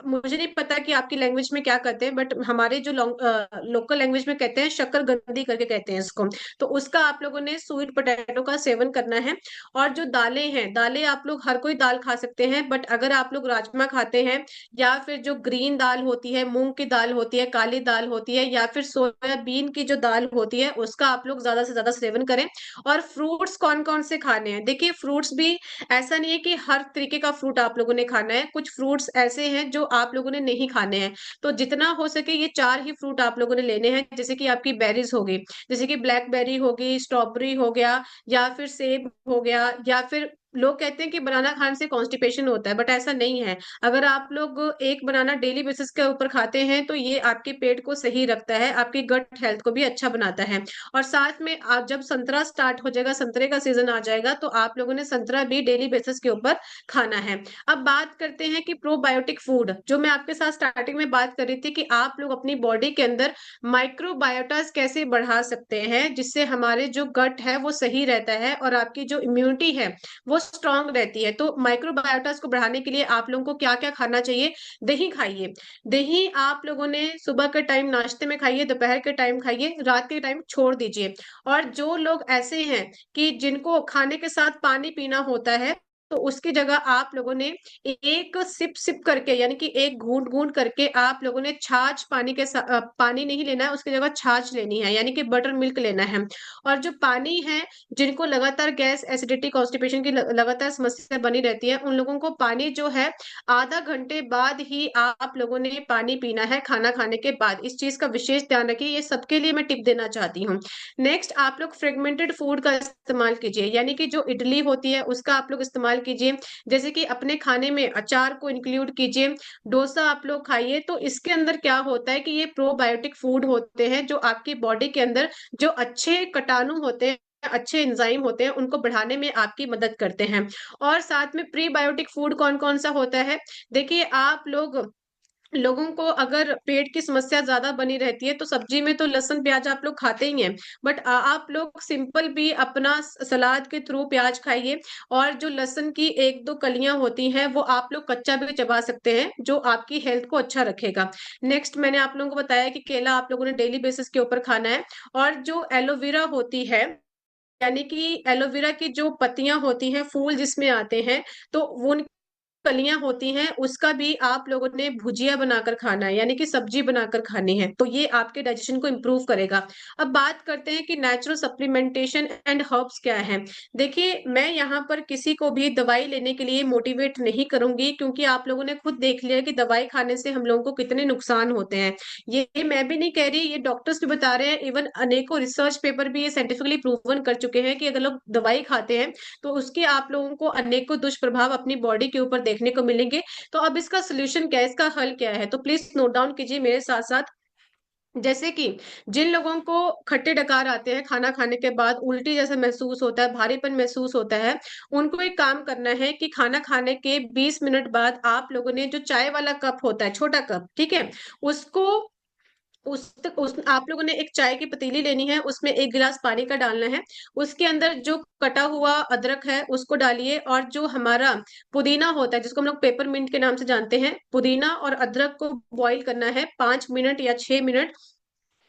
Speaker 2: मुझे नहीं पता कि आपकी लैंग्वेज में क्या कहते हैं, बट हमारे जो लोकल लैंग्वेज में कहते हैं शक्करकंदी करके कहते हैं इसको, तो उसका आप लोगों ने स्वीट पोटैटो का सेवन करना है। और जो दालें हैं, दालें आप लोग हर कोई दाल खा सकते हैं, बट अगर आप लोग राजमा खाते हैं या फिर जो ग्रीन दाल होती है, मूंग की दाल होती है, काली दाल होती है या फिर सोयाबीन की जो दाल होती है उसका आप लोग ज्यादा से ज्यादा सेवन करें। और फ्रूट्स कौन कौन से खाने हैं, देखिए फ्रूट्स भी ऐसा नहीं है कि हर तरीके का फ्रूट आप लोगों ने खाना है, कुछ फ्रूट्स ऐसे हैं जो आप लोगों ने नहीं खाने हैं। तो जितना हो सके ये 4 ही फ्रूट आप लोगों ने लेने हैं, जैसे कि आपकी बेरीज होगी, जैसे कि ब्लैकबेरी होगी, स्ट्रॉबेरी हो गया या फिर सेब हो गया या फिर लोग कहते हैं कि बनाना खाने से कॉन्स्टिपेशन होता है, बट ऐसा नहीं है। अगर आप लोग एक बनाना डेली बेसिस के ऊपर खाते हैं तो ये आपके पेट को सही रखता है, आपकी गट हेल्थ को भी अच्छा बनाता है। और साथ में आप जब संतरा स्टार्ट हो जाएगा, संतरे का सीजन आ जाएगा, तो आप लोगों ने संतरा भी डेली बेसिस के ऊपर खाना है। अब बात करते हैं कि प्रोबायोटिक फूड, जो मैं आपके साथ स्टार्टिंग में बात कर रही थी कि आप लोग अपनी बॉडी के अंदर माइक्रोबायोटास कैसे बढ़ा सकते हैं, जिससे हमारे जो गट है वो सही रहता है और आपकी जो इम्यूनिटी है वो स्ट्रांग रहती है। तो माइक्रोबायोटास को बढ़ाने के लिए आप लोगों को क्या-क्या खाना चाहिए? दही खाइए। दही आप लोगों ने सुबह के टाइम नाश्ते में खाइए, दोपहर के टाइम खाइए, रात के टाइम छोड़ दीजिए। और जो लोग ऐसे हैं कि जिनको खाने के साथ पानी पीना होता है, तो उसकी जगह आप लोगों ने एक सिप-सिप करके, यानी कि एक घूंट-घूंट करके आप लोगों ने छाछ पानी नहीं लेना है, उसकी जगह छाछ लेनी है, यानी कि बटर मिल्क लेना है। और जो पानी है, जिनको लगातार गैस, एसिडिटी, कॉन्स्टिपेशन की लगातार समस्या बनी रहती है, उन लोगों को पानी जो है आधा घंटे बाद ही आप लोगों ने पानी पीना है, खाना खाने के बाद। इस चीज़ का विशेष ध्यान रखिए, ये सबके लिए मैं टिप देना चाहती हूँ। नेक्स्ट, आप लोग फ्रेगमेंटेड फूड का इस्तेमाल कीजिए, यानी कि जो इडली होती है उसका आप लोग इस्तेमाल कीजिए। जैसे कि अपने खाने में अचार को इंक्लूड कीजिए, डोसा आप लोग खाइए। तो इसके अंदर क्या होता है कि ये प्रोबायोटिक फूड होते हैं, जो आपकी बॉडी के अंदर जो अच्छे कीटाणु होते हैं, अच्छे एंजाइम होते हैं, उनको बढ़ाने में आपकी मदद करते हैं। और साथ में प्रीबायोटिक फूड कौन-कौन सा होता है? देखिए, आप लोगों को अगर पेट की समस्या ज़्यादा बनी रहती है, तो सब्जी में तो लहसुन, प्याज़ आप लोग खाते ही हैं। बट आप लोग सिंपल भी अपना सलाद के थ्रू प्याज़ खाइए, और जो लहसुन की 1-2 कलियाँ होती हैं, वो आप लोग कच्चा भी चबा सकते हैं, जो आपकी हेल्थ को अच्छा रखेगा। नेक्स्ट, मैंने आप लोगों को बताया कि केला आप लोगों ने डेली बेसिस के ऊपर खाना है। और जो एलोवेरा होती है, यानी कि एलोवेरा की जो पत्तियाँ होती हैं, फूल जिसमें आते हैं, तो वो उन कलियाँ होती हैं, उसका भी आप लोगों ने भुजिया बनाकर खाना है, यानी कि सब्जी बनाकर खानी है। तो ये आपके डाइजेशन को इम्प्रूव करेगा। अब बात करते हैं कि नेचुरल सप्लीमेंटेशन एंड हर्ब्स क्या हैं। देखिए, मैं यहाँ पर किसी को भी दवाई लेने के लिए मोटिवेट नहीं करूँगी, क्योंकि आप लोगों ने खुद देख लिया कि दवाई खाने से हम लोगों को कितने नुकसान होते हैं। ये मैं भी नहीं कह रही, ये डॉक्टर्स भी बता रहे हैं, इवन अनेकों रिसर्च पेपर भी ये साइंटिफिकली प्रूवन कर चुके हैं कि अगर लोग दवाई खाते हैं, तो उसके आप लोगों को अनेकों दुष्प्रभाव अपनी बॉडी के ऊपर देखने को मिलेंगे। तो अब इसका सॉल्यूशन क्या है? इसका हल क्या है? तो प्लीज़ नोट डाउन कीजिए मेरे साथ-साथ। जैसे कि जिन लोगों को खट्टे डकार आते हैं, खाना खाने के बाद उल्टी जैसा महसूस होता है, भारीपन महसूस होता है, उनको एक काम करना है कि खाना खाने के 20 मिनट बाद आप लोगों ने जो चाय वाला कप होता है, छोटा कप, ठीक है? उसको उस आप लोगों ने एक चाय की पतीली लेनी है, उसमें 1 गिलास पानी का डालना है। उसके अंदर जो कटा हुआ अदरक है, उसको डालिए, और जो हमारा पुदीना होता है, जिसको हम लोग पेपरमिंट के नाम से जानते हैं, पुदीना और अदरक को बॉयल करना है 5 मिनट या 6 मिनट।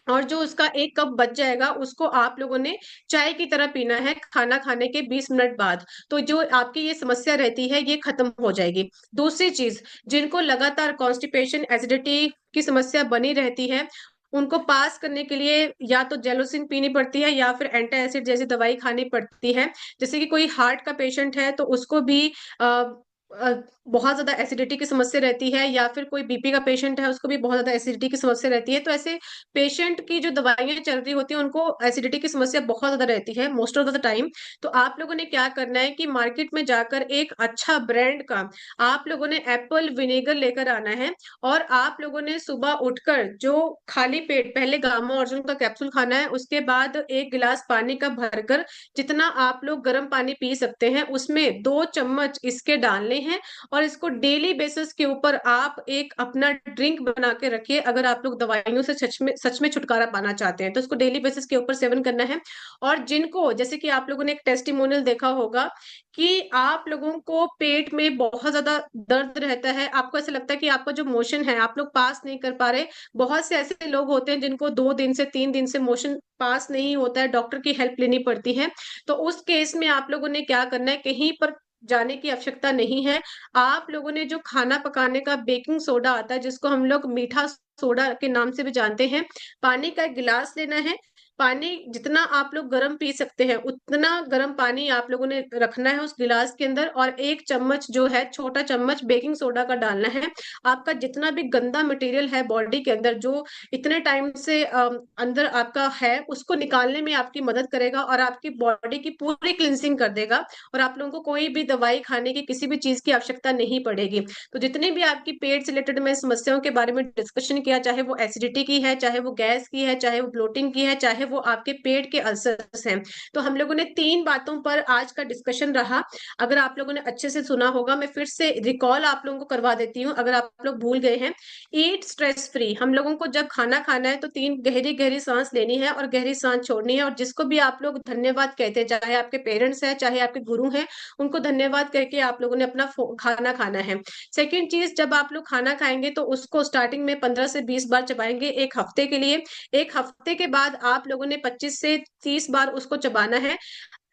Speaker 2: और जो उसका 1 कप बच जाएगा, उसको आप लोगों ने चाय की तरह पीना है खाना खाने के 20 मिनट बाद। तो जो आपकी ये समस्या रहती है, ये खत्म हो जाएगी। दूसरी चीज़, जिनको लगातार कॉन्स्टिपेशन, एसिडिटी की समस्या बनी रहती है, उनको पास करने के लिए या तो जेलोसिन पीनी पड़ती है या फिर एंटी एसिड जैसी दवाई खानी पड़ती है। जैसे कि कोई हार्ट का पेशेंट है, तो उसको भी अ अ, बहुत ज़्यादा एसिडिटी की समस्या रहती है, या फिर कोई बीपी का पेशेंट है, उसको भी बहुत ज़्यादा एसिडिटी की समस्या रहती है। तो ऐसे पेशेंट की जो दवाइयाँ चल रही होती हैं, उनको एसिडिटी की समस्या बहुत ज़्यादा रहती है मोस्ट ऑफ द टाइम। तो आप लोगों ने क्या करना है कि मार्केट में जाकर एक अच्छा ब्रांड का आप लोगों ने एप्पल विनेगर लेकर आना है, और आप लोगों ने सुबह उठकर जो खाली पेट पहले गामा ओरिजिनल का कैप्सूल खाना है, उसके बाद 1 गिलास पानी का भरकर जितना आप लोग गर्म पानी पी सकते हैं, उसमें 2 चम्मच इसके डालने हैं, और इसको डेली बेसिस के ऊपर आप एक अपना ड्रिंक बना के रखिए। अगर आप लोग दवाइयों से सच में छुटकारा पाना चाहते हैं, तो इसको डेली बेसिस के ऊपर सेवन करना है। और जिनको, जैसे कि आप लोगों ने एक टेस्टिमोनियल देखा होगा कि आप लोगों को पेट में बहुत ज़्यादा दर्द रहता है, आपको ऐसा लगता है कि आपका जो मोशन है, आप लोग पास नहीं कर पा रहे। बहुत से ऐसे लोग होते हैं जिनको 2 दिन से 3 दिन से मोशन पास नहीं होता है, डॉक्टर की हेल्प लेनी पड़ती है। तो उस केस में आप लोगों ने क्या करना है, कहीं पर जाने की आवश्यकता नहीं है। आप लोगों ने जो खाना पकाने का बेकिंग सोडा आता है, जिसको हम लोग मीठा सोडा के नाम से भी जानते हैं, पानी का 1 गिलास लेना है, पानी जितना आप लोग गर्म पी सकते हैं उतना गर्म पानी आप लोगों ने रखना है उस गिलास के अंदर, और 1 चम्मच जो है, छोटा चम्मच बेकिंग सोडा का डालना है। आपका जितना भी गंदा मटेरियल है बॉडी के अंदर, जो इतने टाइम से अंदर आपका है, उसको निकालने में आपकी मदद करेगा और आपकी बॉडी की पूरी क्लिनसिंग कर देगा, और आप लोगों को कोई भी दवाई खाने की, किसी भी चीज की आवश्यकता नहीं पड़ेगी। तो जितनी भी आपकी पेट से रिलेटेड में समस्याओं के बारे में डिस्कशन किया, चाहे वो एसिडिटी की है, चाहे वो गैस की है, चाहे वो ब्लोटिंग की है, चाहे वो आपके पेट के अल्सर्स हैं, तो हम लोगों ने 3 बातों पर आज का डिस्कशन रहा। अगर आप लोगों ने अच्छे से सुना होगा, मैं फिर से रिकॉल आप लोगों को करवा देती हूँ अगर आप लोग भूल गए हैं। ईट स्ट्रेस फ्री। हम लोगों को जब खाना खाना है तो 3 गहरी गहरी सांस लेनी है और गहरी सांस छोड़नी है, और जिसको भी आप लोग धन्यवाद कहते हैं, चाहे आपके पेरेंट्स हैं, चाहे आपके गुरु हैं, उनको धन्यवाद करके आप लोगों ने अपना खाना खाना है। सेकेंड चीज, जब आप लोग खाना खाएंगे तो उसको स्टार्टिंग में 15 से 20 बार चबाएंगे 1 हफ्ते के लिए। 1 हफ्ते के बाद आप लोगों ने 25 से 30 बार उसको चबाना है।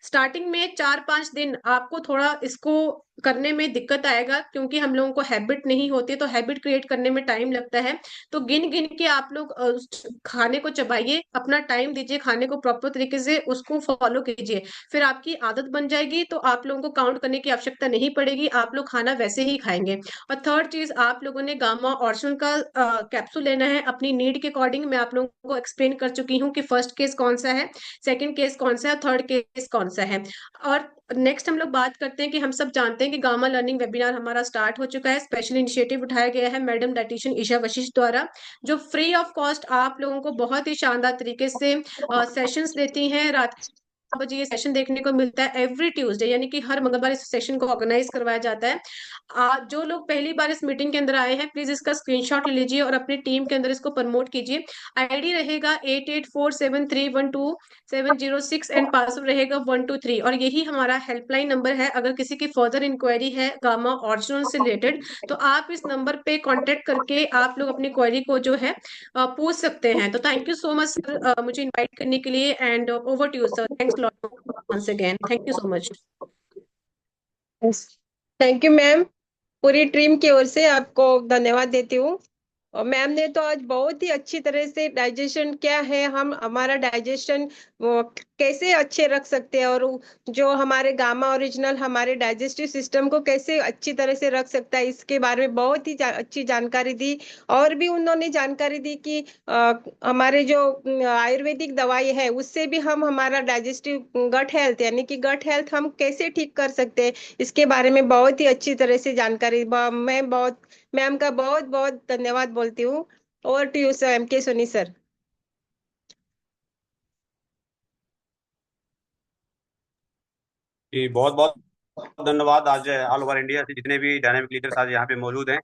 Speaker 2: स्टार्टिंग में 4-5 दिन आपको थोड़ा इसको करने में दिक्कत आएगा, क्योंकि हम लोगों को हैबिट नहीं होती, तो हैबिट क्रिएट करने में टाइम लगता है। तो गिन गिन के आप लोग खाने को चबाइए, अपना टाइम दीजिए, खाने को प्रॉपर तरीके से उसको फॉलो कीजिए, फिर आपकी आदत बन जाएगी, तो आप लोगों को काउंट करने की आवश्यकता नहीं पड़ेगी, आप लोग खाना वैसे ही खाएंगे। और थर्ड चीज, आप लोगों ने गामा ऑर्सन का कैप्सूल लेना है अपनी नीड के अकॉर्डिंग। मैं आप लोगों को एक्सप्लेन कर चुकी हूँ कि फर्स्ट केस कौन सा है, सेकंड केस कौन सा है, थर्ड केस कौन सा है। और नेक्स्ट हम लोग बात करते हैं कि हम सब जानते हैं कि गामा लर्निंग वेबिनार हमारा स्टार्ट हो चुका है। स्पेशल इनिशिएटिव उठाया गया है मैडम डाइटिशियन ईशा वशिष्ठ द्वारा, जो फ्री ऑफ कॉस्ट आप लोगों को बहुत ही शानदार तरीके से सेशंस देती हैं। रात बजे ये सेशन देखने को मिलता है एवरी ट्यूसडे, यानी कि हर मंगलवार इस सेशन को ऑर्गेनाइज करवाया जाता है। जो लोग पहली बार इस मीटिंग के अंदर आए हैं, प्लीज इसका स्क्रीनशॉट ले लीजिए और अपनी टीम के अंदर इसको प्रमोट कीजिए। आईडी रहेगा 8847312706 एंड पासवर्ड रहेगा 123, और यही हमारा हेल्पलाइन नंबर है। अगर किसी की फर्दर इंक्वायरी है गामा ऑरिजिनल से रिलेटेड, तो आप इस नंबर पे कांटेक्ट करके आप लोग अपनी क्वेरी को जो है पूछ सकते हैं। तो thank you so much sir मुझे इनवाइट करने के लिए, and over to you sir. Thanks lot once again, thank you so much।
Speaker 1: Thank you ma'am, पूरी टीम की ओर से आपको धन्यवाद देती हूँ। और मैम ने तो आज बहुत ही अच्छी तरह से डाइजेशन क्या है, हम हमारा डाइजेशन कैसे अच्छे रख सकते हैं, और जो हमारे गामा ओरिजिनल हमारे डाइजेस्टिव सिस्टम को कैसे अच्छी तरह से रख सकता है, इसके बारे में बहुत ही अच्छी जानकारी दी। और भी उन्होंने जानकारी दी कि हमारे जो आयुर्वेदिक दवाई है उससे भी हम हमारा डाइजेस्टिव गट हेल्थ, यानी कि गट हेल्थ हम कैसे ठीक कर सकते हैं, इसके बारे में बहुत ही अच्छी तरह से जानकारी। मैं बहुत मैम का बहुत बहुत धन्यवाद बोलती हूँ। Over to you sir, M K Soni sir.
Speaker 3: जी बहुत बहुत धन्यवाद। आज ऑल ओवर इंडिया से जितने भी डायनामिक लीडर्स आज यहाँ पे मौजूद हैं,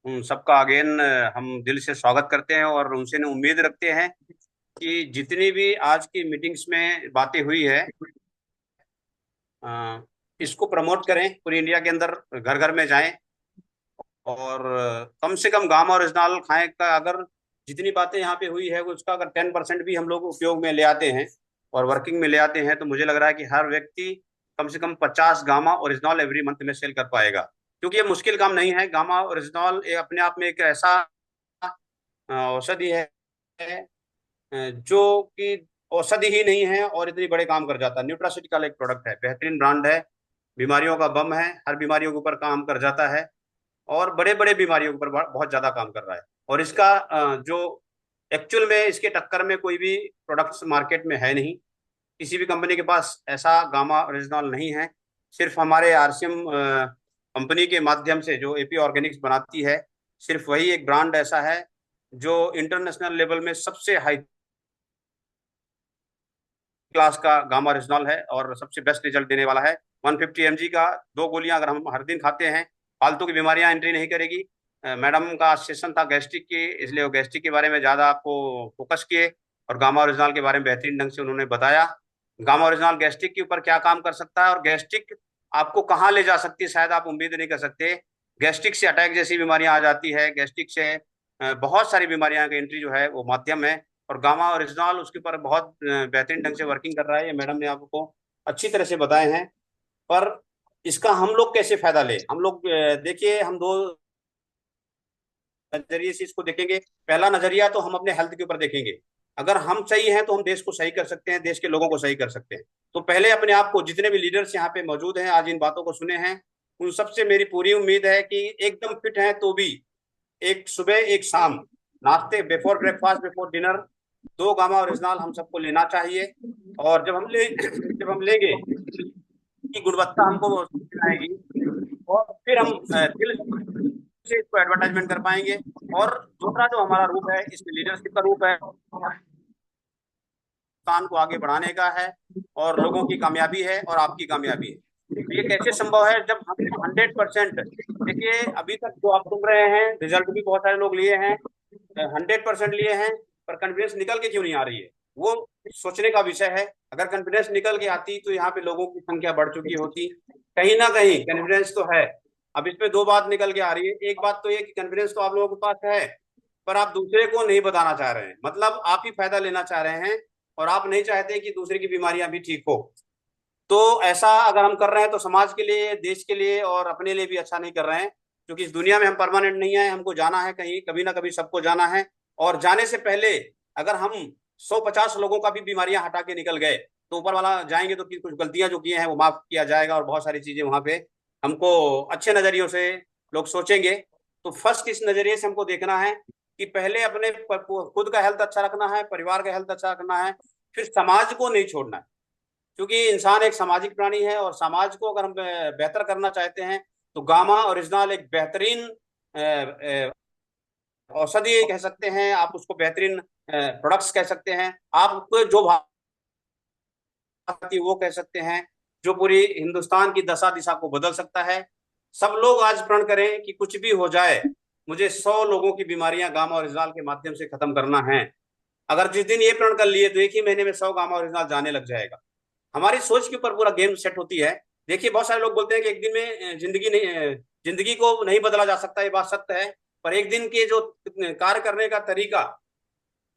Speaker 3: उन सबका अगेन हम दिल से स्वागत करते हैं और उनसे उम्मीद रखते हैं कि जितनी भी आज की मीटिंग्स में बातें हुई है इसको प्रमोट करें, पूरी इंडिया के अंदर घर घर में जाएं और कम से कम गामा ओरिजिनल खाएं का अगर जितनी बातें यहाँ पे हुई है उसका अगर 10% भी हम लोग उपयोग में ले आते हैं और वर्किंग में ले आते हैं, तो मुझे लग रहा है कि हर व्यक्ति कम से कम 50 गामा ओरिजिनल एवरी मंथ में सेल कर पाएगा, क्योंकि ये मुश्किल काम नहीं है। गामा ओरिजिनल अपने आप में एक ऐसा औषधि है जो कि औषधि ही नहीं है और इतनी बड़े काम कर जाता है। न्यूट्रास्यूटिकल एक प्रोडक्ट है, बेहतरीन ब्रांड है, बीमारियों का बम है, हर बीमारियों के ऊपर काम कर जाता है और बड़े बड़े बीमारियों के ऊपर बहुत ज्यादा काम कर रहा है। और इसका जो एक्चुअल में इसके टक्कर में कोई भी प्रोडक्ट्स मार्केट में है नहीं, किसी भी कंपनी के पास ऐसा गामा ओरिजिनल नहीं है। सिर्फ हमारे आरसीएम कंपनी के माध्यम से जो एपी ऑर्गेनिक्स बनाती है, सिर्फ वही एक ब्रांड ऐसा है जो इंटरनेशनल लेवल में सबसे हाई क्लास का गामा ओरिजिनल है और सबसे बेस्ट रिजल्ट देने वाला है। 150 mg का 2 गोलियां अगर हम हर दिन खाते हैं, फालतू की बीमारियां एंट्री नहीं करेगी। मैडम का सेशन था गैस्ट्रिक की, इसलिए वो गैस्ट्रिक के बारे में ज़्यादा आपको फोकस किए और गामा ओरिजिनल के बारे में बेहतरीन ढंग से उन्होंने बताया। गामा ओरिजिनल गैस्ट्रिक के ऊपर क्या काम कर सकता है और गैस्ट्रिक आपको कहाँ ले जा सकती है, शायद आप उम्मीद नहीं कर सकते। गैस्ट्रिक से अटैक जैसी बीमारियां आ जाती है, गैस्ट्रिक से बहुत सारी बीमारियां की एंट्री जो है वो माध्यम है, और गामा ओरिजिनल उसके ऊपर बहुत बेहतरीन ढंग से वर्किंग कर रहा है। ये मैडम ने आपको अच्छी तरह से बताए हैं, पर इसका हम लोग कैसे फायदा लें। हम लोग देखिए, हम 2 नजरिए से इसको देखेंगे। पहला नजरिया तो हम अपने हेल्थ के ऊपर देखेंगे अगर हम सही हैं तो हम देश को सही कर सकते हैं, देश के लोगों को सही कर सकते हैं। तो पहले अपने आप को, जितने भी लीडर्स यहाँ पे मौजूद हैं, आज इन बातों को सुने हैं, उन सबसे मेरी पूरी उम्मीद है कि एकदम फिट हैं तो भी एक सुबह एक शाम नाश्ते, before breakfast before dinner 2 gamma original हम सबको लेना चाहिए। और जब हम लेंगे की गुणवत्ता हमको आएगी और फिर हम दिल से इसको एडवर्टाइजमेंट कर पाएंगे। और दूसरा जो हमारा रूप है, इसमें लीडरशिप का रूप है, हिंदुस्तान को आगे बढ़ाने का है और लोगों की कामयाबी है और आपकी कामयाबी है। ये कैसे संभव है? जब हम 100%, देखिए अभी तक जो आप सुन रहे हैं, रिजल्ट भी बहुत सारे लोग लिए हैं, 100% लिए हैं, पर कॉन्फिडेंस निकल के क्यों नहीं आ रही है, वो सोचने का विषय है। अगर कॉन्फिडेंस निकल के आती तो यहाँ पे लोगों की संख्या बढ़ चुकी होती। कहीं ना कहीं कॉन्फिडेंस तो है। अब इसमें 2 बात निकल के आ रही है। एक बात तो ये कि कॉन्फिडेंस तो आप लोगों के पास है, पर आप दूसरे को नहीं बताना चाह रहे हैं, मतलब आप ही फायदा लेना चाह रहे हैं और आप नहीं चाहते कि दूसरे की बीमारियां भी ठीक हो। तो ऐसा अगर हम कर रहे हैं तो समाज के लिए, देश के लिए और अपने लिए भी अच्छा नहीं कर रहे हैं, क्योंकि इस दुनिया में हम परमानेंट नहीं है, हमको जाना है कहीं, कभी ना कभी सबको जाना है। और जाने से पहले अगर हम 150 लोगों का भी बीमारियां हटा के निकल गए तो ऊपर वाला जाएंगे तो कुछ गलतियां जो किए हैं वो माफ किया जाएगा और बहुत सारी चीजें वहां पे हमको अच्छे नजरियों से लोग सोचेंगे। तो फर्स्ट इस नजरिए से हमको देखना है कि पहले अपने खुद का हेल्थ अच्छा रखना है, परिवार का हेल्थ अच्छा रखना है, फिर समाज को नहीं छोड़ना है, क्योंकि इंसान एक सामाजिक प्राणी है और समाज को अगर हम बेहतर करना चाहते हैं तो गामा ओरिजिनल एक बेहतरीन औषधि कह सकते हैं, आप उसको बेहतरीन प्रोडक्ट्स कह सकते हैं, आप जो वो कह सकते हैं, जो पूरी हिंदुस्तान की दशा दिशा को बदल सकता है। सब लोग आज प्रण करें कि कुछ भी हो जाए, मुझे 100 लोगों की बीमारियां गामा ओरिजिनल के माध्यम से खत्म करना है। अगर जिस दिन ये प्रण कर लिए तो एक ही महीने में 100 गामा ओरिजिनल जाने लग जाएगा। हमारी सोच के ऊपर पूरा गेम सेट होती है। देखिए बहुत सारे लोग बोलते हैं कि एक दिन में जिंदगी को नहीं बदला जा सकता, ये बात सत्य है, पर एक दिन के जो कार्य करने का तरीका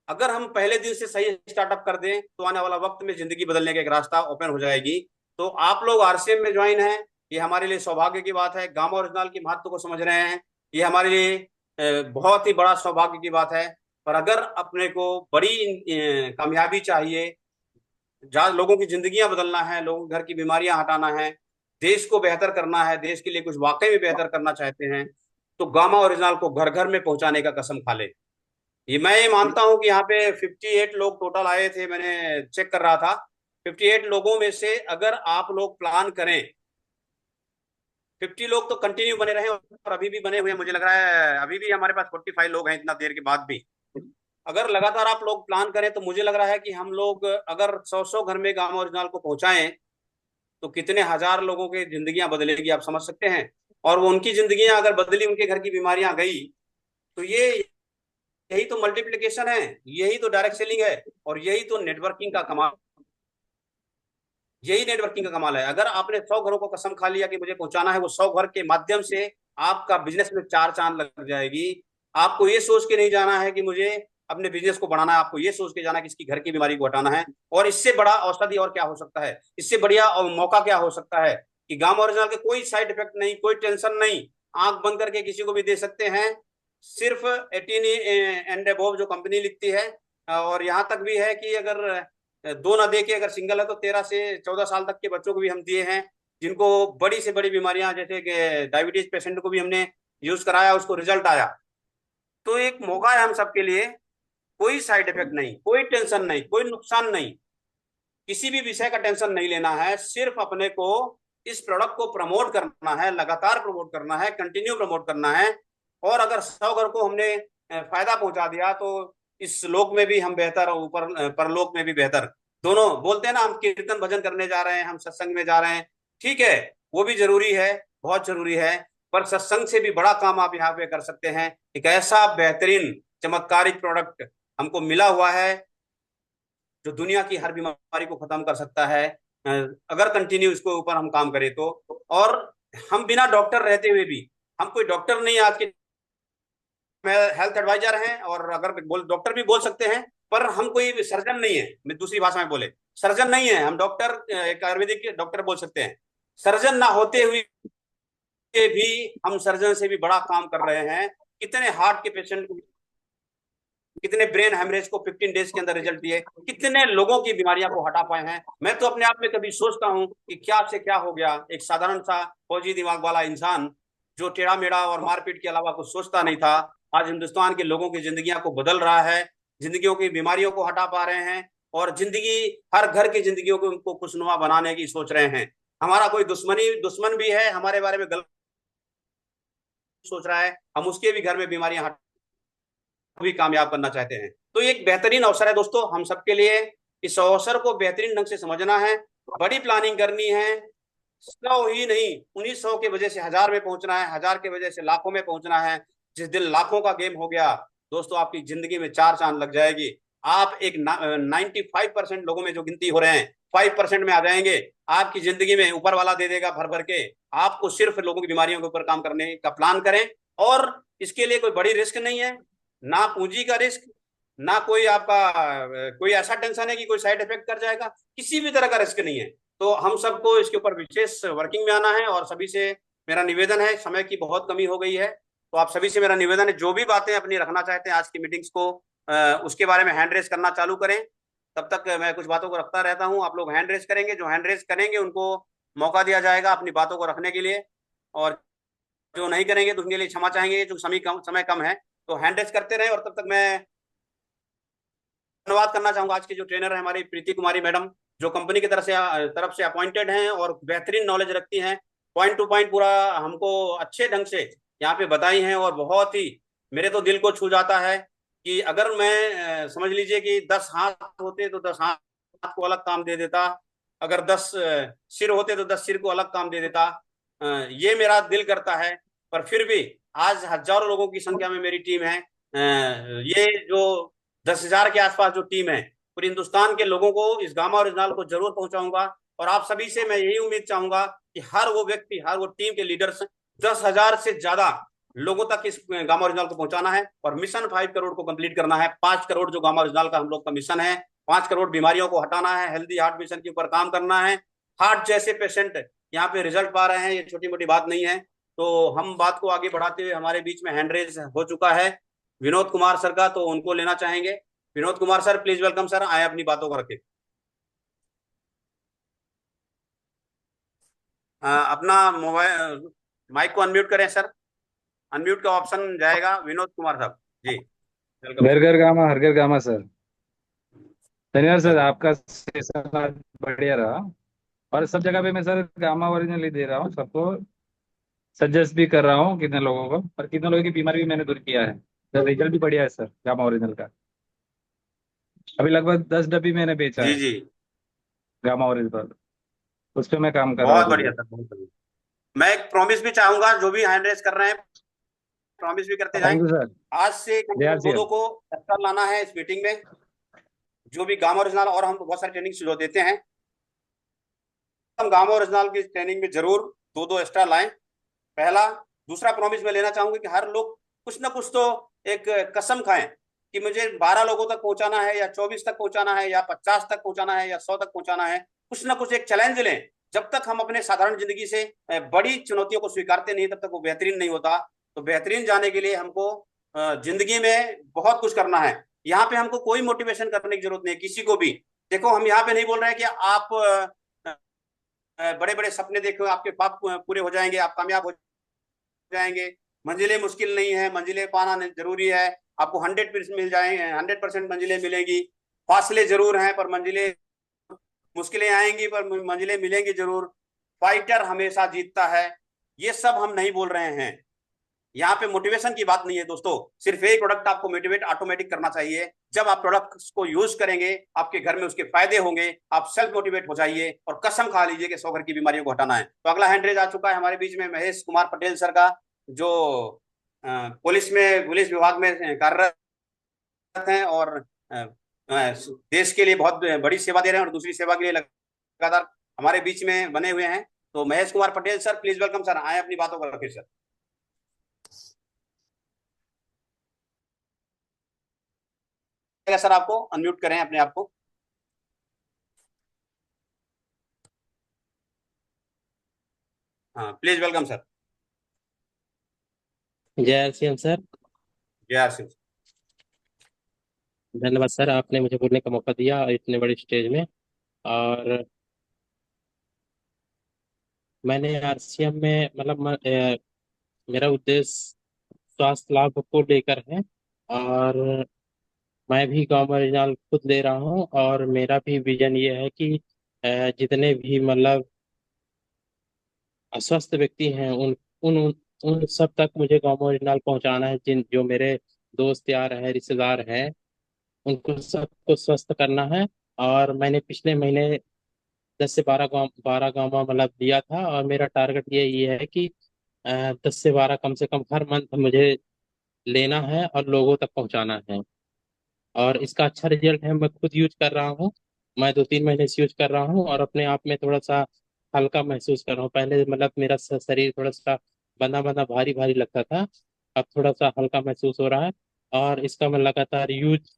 Speaker 3: अगर हम पहले दिन से सही स्टार्टअप कर दें तो आने वाला वक्त में जिंदगी बदलने का एक रास्ता ओपन हो जाएगी। तो आप लोग आरसीएम में ज्वाइन हैं, ये हमारे लिए सौभाग्य की बात है। गामा ओरिजिनल की महत्व को समझ रहे हैं, ये हमारे लिए बहुत ही बड़ा सौभाग्य की बात है। पर अगर अपने को बड़ी कामयाबी चाहिए, लोगों की जिंदगियां बदलना है, लोगों के घर की बीमारियां हटाना है, देश को बेहतर करना है, देश के लिए कुछ वाकई में बेहतर करना चाहते हैं, तो गामा ओरिजिनल को घर घर में पहुंचाने का कसम खा ले। मैं ये मानता हूं कि यहाँ पे 58 लोग टोटल आए थे, मैंने चेक कर रहा था। 58 लोगों में से अगर आप लोग प्लान करें, 50 लोग तो कंटिन्यू बने रहे और अभी भी बने हुए हैं, मुझे लग रहा है अभी भी हमारे पास 45 लोग हैं इतना देर के बाद भी। अगर लगातार आप लोग प्लान करें तो मुझे लग रहा है कि हम लोग अगर 100 घर में गामा ओरिजिनल को पहुंचाएं तो कितने हजार लोगों की जिंदगियां बदलेगी, आप समझ सकते हैं। और वो उनकी जिंदगियां अगर बदली, उनके घर की बीमारियां गई, तो यही तो मल्टीप्लिकेशन है, यही तो डायरेक्ट सेलिंग है और यही तो नेटवर्किंग का कमाल, यही नेटवर्किंग का कमाल है। अगर आपने 100 घरों को कसम खा लिया कि मुझे पहुंचाना है, वो 100 घर के माध्यम से आपका बिजनेस में 4 चांद लग जाएगी। आपको ये सोच के नहीं जाना है कि मुझे अपने बिजनेस को बढ़ाना है, आपको ये सोच के जाना है कि इसकी घर की बीमारी को हटाना है। और इससे बड़ा औषधि और क्या हो सकता है, इससे बढ़िया और मौका क्या हो सकता है कि गामा ओरिजिनल के कोई साइड इफेक्ट नहीं, कोई टेंशन नहीं, आंख बंद करके किसी को भी दे सकते हैं। सिर्फ 18 एंड अबव जो कंपनी लिखती है, और यहाँ तक भी है कि अगर 2 ना दे के अगर सिंगल है तो 13 से 14 साल तक के बच्चों को भी हम दिए हैं, जिनको बड़ी से बड़ी बीमारियां, जैसे कि डायबिटीज पेशेंट को भी हमने यूज कराया, उसको रिजल्ट आया। तो एक मौका है हम सबके लिए, कोई साइड इफेक्ट नहीं, कोई टेंशन नहीं, कोई नुकसान नहीं, किसी भी विषय का टेंशन नहीं लेना है। सिर्फ अपने को इस प्रोडक्ट को प्रमोट करना है, लगातार प्रमोट करना है, कंटिन्यू प्रमोट करना है। और अगर 100 घर को हमने फायदा पहुंचा दिया तो इस लोक में भी हम बेहतर और ऊपर परलोक में भी बेहतर, दोनों बोलते हैं ना, हम कीर्तन भजन करने जा रहे हैं, हम सत्संग में जा रहे हैं, ठीक है, वो भी जरूरी है, बहुत जरूरी है, पर सत्संग से भी बड़ा काम आप यहाँ पे कर सकते हैं। एक ऐसा बेहतरीन चमत्कारिक प्रोडक्ट हमको मिला हुआ है जो दुनिया की हर बीमारी को खत्म कर सकता है, अगर कंटिन्यू इसको ऊपर हम काम करें तो। और हम बिना डॉक्टर रहते हुए भी, हम कोई डॉक्टर नहीं, आज के हेल्थ एडवाइजर हैं और अगर डॉक्टर भी बोल सकते हैं, पर हम कोई सर्जन नहीं है, मैं दूसरी भाषा में बोले सर्जन नहीं है, हम डॉक्टर, एक आयुर्वेदिक डॉक्टर बोल सकते हैं। सर्जन ना होते हुए भी हम सर्जन से भी बड़ा काम कर रहे हैं। कितने हार्ट के पेशेंट कितने ब्रेन हेमरेज को 15 डेज के अंदर रिजल्ट दिए, कितने लोगों की बीमारियां को हटा पाए हैं। मैं तो अपने आप में कभी सोचता हूं कि क्या से क्या हो गया, एक साधारण सा फौजी दिमाग वाला इंसान जो टेढ़ा मेढ़ा और मारपीट के अलावा कुछ सोचता नहीं था, आज हिंदुस्तान के लोगों की जिंदगियां को बदल रहा है, जिंदगियों की बीमारियों को हटा पा रहे हैं और जिंदगी, हर घर की जिंदगियों को उनको खुशनुमा बनाने की सोच रहे हैं। हमारा कोई दुश्मन भी है, हमारे बारे में गलत सोच रहा है, हम उसके भी घर में बीमारियां हटा भी कामयाब करना चाहते हैं। तो ये एक बेहतरीन अवसर है दोस्तों हम सबके लिए। इस अवसर को बेहतरीन ढंग से समझना है, बड़ी प्लानिंग करनी है। 100 ही नहीं, 1900 के वजह से 1000 में पहुंचना है, 1000 के वजह से लाखों में पहुंचना है। जिस दिन लाखों का गेम हो गया दोस्तों, आपकी जिंदगी में 4 चांद लग जाएगी। आप एक 95% लोगों में जो गिनती हो रहे हैं 5% में आ जाएंगे। आपकी जिंदगी में ऊपर वाला दे देगा भर भर के। आपको सिर्फ लोगों की बीमारियों के ऊपर काम करने का प्लान करें, और इसके लिए कोई बड़ी रिस्क नहीं है, ना पूंजी का रिस्क, ना कोई आपका कोई ऐसा टेंशन है कि कोई साइड इफेक्ट कर जाएगा, किसी भी तरह का रिस्क नहीं है। तो हम सबको इसके ऊपर विशेष वर्किंग में आना है। और सभी से मेरा निवेदन है, समय की बहुत कमी हो गई है, तो आप सभी से मेरा निवेदन है, जो भी बातें अपनी रखना चाहते हैं आज की मीटिंग्स को, उसके बारे में हैंड रेस करना चालू करें। तब तक मैं कुछ बातों को रखता रहता हूं, आप लोग हैंड रेस करेंगे, जो हैंड रेस करेंगे उनको मौका दिया जाएगा अपनी बातों को रखने के लिए, और जो नहीं करेंगे तो उनके लिए क्षमा चाहेंगे, जो समय कम है। तो हैंड रेस करते रहे। और तब तक मैं धन्यवाद करना चाहूंगा आज के जो ट्रेनर है हमारी प्रीति कुमारी मैडम, जो कंपनी की तरफ से अपॉइंटेड हैं और बेहतरीन नॉलेज रखती हैं, पॉइंट टू पॉइंट पूरा हमको अच्छे ढंग से यहाँ पे बताई हैं। और बहुत ही मेरे तो दिल को छू जाता है कि अगर मैं समझ लीजिए कि 10 हाथ होते तो 10 हाथ को अलग काम दे देता, अगर 10 सिर होते तो 10 सिर को अलग काम दे देता। ये मेरा दिल करता है, पर फिर भी आज हजारों लोगों की संख्या में मेरी टीम है। ये जो 10,000 के आसपास जो टीम है, पूरे हिंदुस्तान के लोगों को इस गामा ओरिजिनल को जरूर पहुंचाऊंगा। और आप सभी से मैं यही उम्मीद चाहूंगा कि हर वो व्यक्ति, हर वो टीम के लीडर्स 10,000 से ज्यादा लोगों तक इस गामा ओरिजिनल को पहुंचाना है और मिशन 5 करोड़ को कंप्लीट करना है। 5 करोड़ जो गामा ओरिजिनल का हम लोग का मिशन है, 5 करोड़ बीमारियों को हटाना है, हेल्दी हार्ट मिशन के ऊपर काम करना है। हार्ट जैसे पेशेंट यहाँ पे रिजल्ट पा रहे हैं, ये छोटी मोटी बात नहीं है। तो हम बात को आगे बढ़ाते हुए, हमारे बीच में हैंड रेज हो चुका है विनोद कुमार सर का, तो उनको लेना चाहेंगे। Vinod Kumar sir, please welcome sir, आए अपनी बातों को रखें। अपना मोबाइल माइक को अनम्यूट करें सर, अनम्यूट का ऑप्शन जाएगा। विनोद कुमार साहब जी, वेलकम।
Speaker 4: घर घर गामा हर घर गामा सर। धन्यवाद सर, आपका सेशन आज बढ़िया रहा और सब जगह पे मैं सर गामा ओरिजिनल ही दे रहा हूँ, सबको सजेस्ट भी कर रहा हूँ कितने लोगों को, और कितने लोगों की बीमारी भी मैंने दूर किया है। सर रिजल्ट भी बढ़िया है सर गामा ओरिजिनल का। अभी लगभग 10 डब्बी मैंने बेचा
Speaker 3: जी
Speaker 4: है
Speaker 3: जी,
Speaker 4: गामा ओरिजिनल, उस पर मैं काम कर रहा
Speaker 3: बहुत
Speaker 4: हूँ।
Speaker 3: बढ़िया सर, बहुत बढ़िया। मैं एक प्रॉमिस भी चाहूंगा, जो भी हैंड रेस कर रहे हैं प्रॉमिस भी करते जाएं।
Speaker 4: Thank you sir.
Speaker 3: आज से दो को एक्स्ट्रा लाना है इस मीटिंग में, जो भी गामा ओरिजिनल, और हम बहुत सारी ट्रेनिंग जो देते हैं, हम गामा ओरिजिनल की ट्रेनिंग में जरूर 2 एक्स्ट्रा लाएं। पहला। दूसरा प्रॉमिस मैं लेना चाहूंगी कि हर लोग कुछ ना कुछ तो एक कसम खाएं कि मुझे 12 लोगों तक पहुंचाना है, या 24 तक पहुंचाना है, या 50 तक पहुंचाना है, या 100 तक पहुंचाना है। कुछ ना कुछ एक चैलेंज लें। जब तक हम अपने साधारण जिंदगी से बड़ी चुनौतियों को स्वीकारते नहीं, तब तक वो बेहतरीन नहीं होता। तो बेहतरीन जाने के लिए हमको जिंदगी में बहुत कुछ करना है। यहाँ पे हमको कोई मोटिवेशन करने की जरूरत नहीं है किसी को भी। देखो, हम यहाँ पे नहीं बोल रहे हैं कि आप बड़े बड़े सपने देखो, आपके ख्वाब पूरे हो जाएंगे, आप कामयाब हो जाएंगे। मंजिलें मुश्किल नहीं है, मंजिलें पाना जरूरी है। आपको 100% मिल जाएंगे, 100% मंजिलें मिलेंगी। फासले जरूर हैं पर मंजिलें, मुश्किलें आएंगी पर मंजिलें मिलेंगी जरूर। फाइटर हमेशा जीतता है। ये सब हम नहीं बोल रहे हैं। यहाँ पे मोटिवेशन की बात नहीं है दोस्तों। सिर्फ एक प्रोडक्ट आपको मोटिवेट ऑटोमेटिक करना चाहिए। जब आप प्रोडक्ट को यूज करेंगे, आपके घर में उसके फायदे होंगे, आप सेल्फ मोटिवेट हो जाइए और कसम खा लीजिए कि 100 घर की बीमारियों को हटाना है। तो अगला हैंड रेज आ चुका है हमारे बीच में महेश कुमार पटेल सर का, जो पुलिस विभाग में कार्यरत हैं और देश के लिए बहुत बड़ी सेवा दे रहे हैं और दूसरी सेवा के लिए लगातार हमारे बीच में बने हुए हैं। तो Mahesh Kumar Patel sir, please welcome sir, आए अपनी बातों को रखें सर। सर आपको अनम्यूट करें अपने आप को। हाँ, प्लीज वेलकम सर।
Speaker 5: जय श्री राम सर।
Speaker 3: जय श्री राम।
Speaker 5: धन्यवाद सर, आपने मुझे बोलने का मौका दिया इतने बड़े स्टेज में। और मैंने आरसीएम में मतलब मेरा उद्देश्य स्वास्थ्य लाभ को लेकर है। और मैं भी गांव में रिजल्ट खुद ले रहा हूँ, और मेरा भी विजन ये है कि जितने भी मतलब अस्वस्थ व्यक्ति हैं उन उन उन सब तक मुझे गांव में रिजल्ट पहुंचाना है। जिन जो मेरे दोस्त यार हैं, रिश्तेदार हैं, उनको सबको स्वस्थ करना है। और मैंने पिछले महीने 10 से 12 गांव मतलब दिया था, और मेरा टारगेट ये है कि 10 से 12 कम से कम हर मंथ मुझे लेना है और लोगों तक पहुंचाना है। और इसका अच्छा रिजल्ट है, मैं खुद यूज कर रहा हूँ। मैं 2-3 महीने से यूज कर रहा हूँ और अपने आप में थोड़ा सा हल्का महसूस कर रहा हूँ। पहले मतलब मेरा शरीर थोड़ा सा बंधा बंधा भारी भारी लगता था, अब थोड़ा सा हल्का महसूस हो रहा है। और इसका मैं लगातार यूज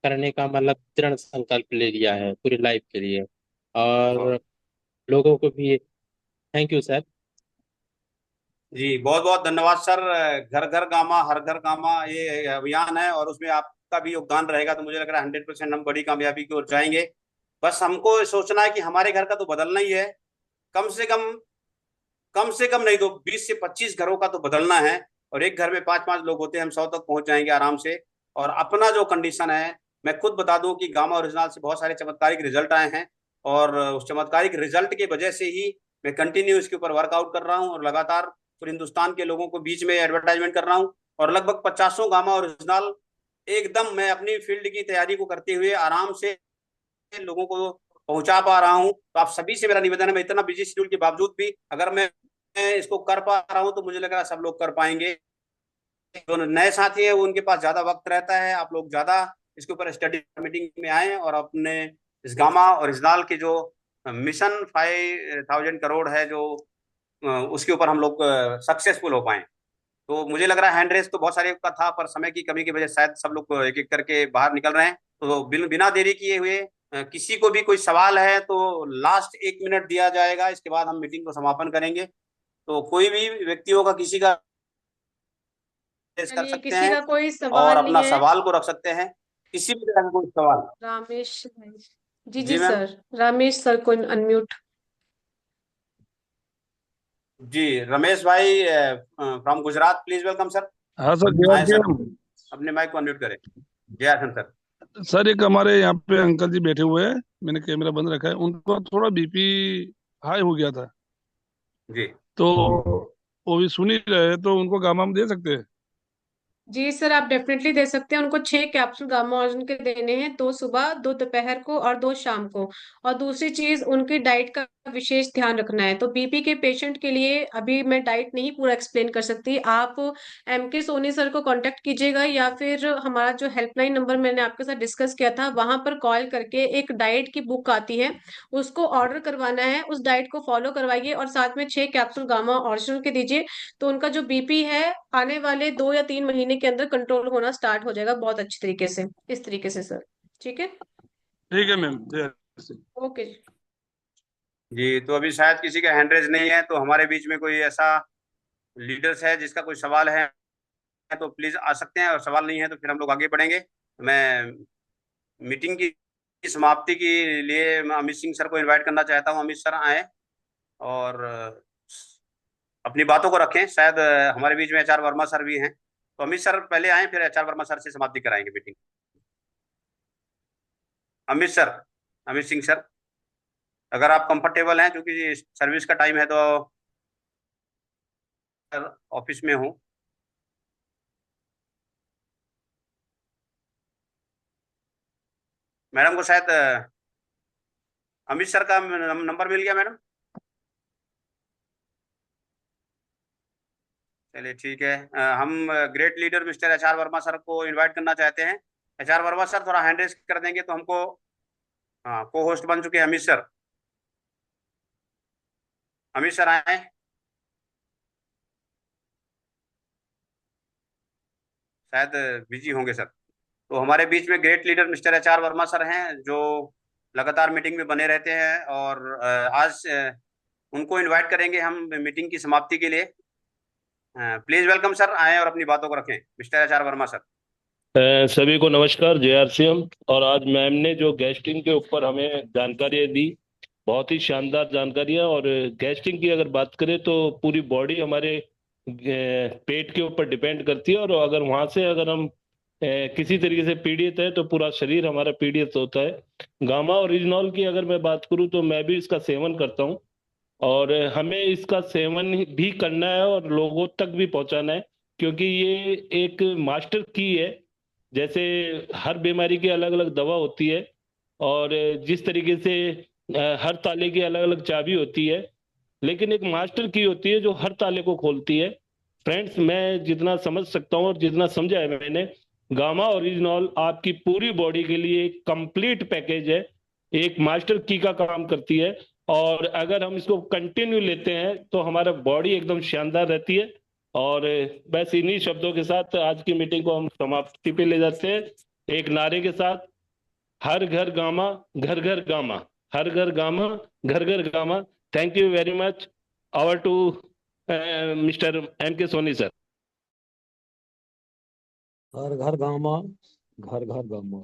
Speaker 5: करने का मतलब दृढ़ संकल्प ले लिया है पूरी लाइफ के लिए। और लोगों को भी थैंक यू सर।
Speaker 3: जी बहुत बहुत धन्यवाद सर। घर घर गामा हर घर गामा ये अभियान है, और उसमें आपका भी योगदान रहेगा, तो मुझे लग रहा है 100% हम बड़ी कामयाबी की ओर जाएंगे। बस हमको सोचना है कि हमारे घर का तो बदलना ही है, कम से कम नहीं तो 20 से 25 घरों का तो बदलना है। और एक घर में 5-5 लोग होते हैं, हम 100 तक पहुंच जाएंगे आराम से। और अपना जो कंडीशन है, मैं खुद बता दूं कि गामा ओरिजिनल से बहुत सारे चमत्कारिक रिजल्ट आए हैं, और उस चमत्कारिक रिजल्ट की वजह से ही मैं कंटिन्यू इसके ऊपर वर्कआउट कर रहा हूँ, और लगातार पूरे हिंदुस्तान के लोगों को बीच में एडवर्टाइजमेंट कर रहा हूँ। और लगभग 50 गामा ओरिजिनल एकदम मैं अपनी फील्ड की तैयारी को करते हुए आराम से लोगों को पहुंचा पा रहा हूं। तो आप सभी से मेरा निवेदन है, मैं इतना बिजी शेड्यूल के बावजूद भी अगर मैं इसको कर पा रहा हूं, तो मुझे लग रहा है सब लोग कर पाएंगे। जो नए साथी हैं वो उनके पास ज्यादा वक्त रहता है, आप लोग ज्यादा इसके ऊपर स्टडी मीटिंग में आए और अपने इस गामा और इजलाल के जो मिशन 5,000 करोड़ है जो उसके ऊपर हम लोग सक्सेसफुल हो पाए। तो मुझे लग रहा है हैंड रेस तो बहुत सारे का था, पर समय की कमी की वजह से शायद सब लोग एक एक करके बाहर निकल रहे हैं। तो बिना देरी किए हुए किसी को भी कोई सवाल है तो लास्ट 1 मिनट दिया जाएगा, इसके बाद हम मीटिंग को समापन करेंगे। तो कोई भी व्यक्ति होगा किसी का कर
Speaker 2: चलिए,
Speaker 3: सकते
Speaker 2: किसी
Speaker 3: हैं
Speaker 2: का कोई
Speaker 3: और
Speaker 2: सवाल
Speaker 3: अपना
Speaker 2: नहीं है।
Speaker 3: सवाल को रख सकते हैं, किसी भी तरह का कोई सवाल।
Speaker 2: रामेश भाई। जी
Speaker 3: जी
Speaker 2: जी
Speaker 3: मैम।
Speaker 2: सर, रामेश सर को अनम्यूट।
Speaker 3: जी रमेश भाई from Gujarat, please welcome sir.
Speaker 7: हाँ सर,
Speaker 3: आए सर,
Speaker 7: जय।
Speaker 3: अपने माइक को अनम्यूट करें। जय आसन सर।
Speaker 7: सर एक हमारे यहाँ पे अंकल जी बैठे हुए हैं, मैंने कैमरा बंद रखा है, उनका थोड़ा बीपी हाई हो गया था,
Speaker 3: जी
Speaker 7: तो वो भी सुन ही रहे, तो उनको गामा में दे सकते हैं?
Speaker 2: जी सर, आप डेफिनेटली दे सकते हैं। उनको 6 कैप्सूल गामा ओरिजिन के देने हैं, 2 सुबह, 2 दोपहर को और 2 शाम को। और दूसरी चीज, उनकी डाइट का विशेष ध्यान रखना है। तो बीपी के पेशेंट के लिए अभी मैं डाइट नहीं पूरा एक्सप्लेन कर सकती, आप MK सोनी सर को कांटेक्ट कीजिएगा, या फिर हमारा जो हेल्पलाइन नंबर मैंने आपके साथ डिस्कस किया था वहां पर कॉल करके एक डाइट की बुक आती है, उसको ऑर्डर करवाना है। उस डाइट को फॉलो करवाइए और साथ में 6 कैप्सूल गामा ओरिजिनल के दीजिए। तो उनका जो बीपी है आने वाले 2 या 3 महीने के अंदर कंट्रोल होना स्टार्ट हो जाएगा बहुत अच्छी तरीके से। इस तरीके से सर, ठीक है।
Speaker 7: ठीक है मैम, जय।
Speaker 2: ओके जी।
Speaker 3: जी, तो अभी शायद किसी का हैंड रेज नहीं है, तो हमारे बीच में कोई ऐसा लीडर्स है जिसका कोई सवाल है तो प्लीज आ सकते हैं, और सवाल नहीं है तो फिर हम लोग आगे बढ़ेंगे। मैं मीटिंग की समाप्ति के लिए मैं अमित सिंह सर को इनवाइट करना चाहता हूँ। अमित सर आए और अपनी बातों को रखें। शायद हमारे बीच में HR वर्मा सर भी हैं, तो अमित सर पहले आए, फिर HR वर्मा सर से समाप्ति कराएंगे meeting. Amit sir, Amit Singh sir, अगर आप कंफर्टेबल हैं, क्योंकि सर्विस का टाइम है तो ऑफिस में हूँ। मैडम को शायद अमित सर का नंबर मिल गया मैडम। चलिए ठीक है। हम great leader mister HR Verma sir को इनवाइट करना चाहते हैं। HR वर्मा सर थोड़ा हैंड रेस कर देंगे तो हमको, हाँ, को होस्ट बन चुके हैं अमित सर। अमित सर आए। शायद बिजी होंगे सर। तो हमारे बीच में great leader mister HR Verma sir हैं, जो लगातार मीटिंग में बने रहते हैं, और आज उनको इनवाइट करेंगे हम मीटिंग की समाप्ति के लिए। प्लीज वेलकम सर, आए और अपनी बातों को रखें। Mister HR Verma sir.
Speaker 6: सभी को नमस्कार, JRCM। और आज मैम ने जो गैस्ट्रिंग के ऊपर हमें जानकारियाँ दी, बहुत ही शानदार जानकारी है। और गैस्ट्रिंग की अगर बात करें तो पूरी बॉडी हमारे पेट के ऊपर डिपेंड करती है, और अगर वहां से अगर हम किसी तरीके से पीड़ित है तो पूरा शरीर हमारा पीड़ित होता है। गामा ओरिजिनॉल की अगर मैं बात करूं तो मैं भी इसका सेवन करता हूं, और हमें इसका सेवन भी करना है और लोगों तक भी पहुंचाना है, क्योंकि ये एक मास्टर की है। जैसे हर बीमारी की अलग अलग दवा होती है, और जिस तरीके से हर ताले की अलग अलग चाबी होती है, लेकिन एक मास्टर की होती है जो हर ताले को खोलती है। फ्रेंड्स, मैं जितना समझ सकता हूँ और जितना समझा है मैंने, गामा ओरिजिनॉल आपकी पूरी बॉडी के लिए एक कंप्लीट पैकेज है, एक मास्टर की का काम करती है। और अगर हम इसको कंटिन्यू लेते हैं तो हमारा बॉडी एकदम शानदार रहती है। और बस इन्हीं शब्दों के साथ आज की मीटिंग को हम समाप्ति पे ले जाते हैं, एक नारे के साथ, हर घर गामा, घर घर गामा, हर घर गामा, घर घर गामा। Thank you very much. Over to mister MK Soni sir.
Speaker 8: हर घर गामा, घर घर गामा।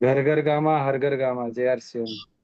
Speaker 4: घर घर गामा, हर घर गामा, JRCM।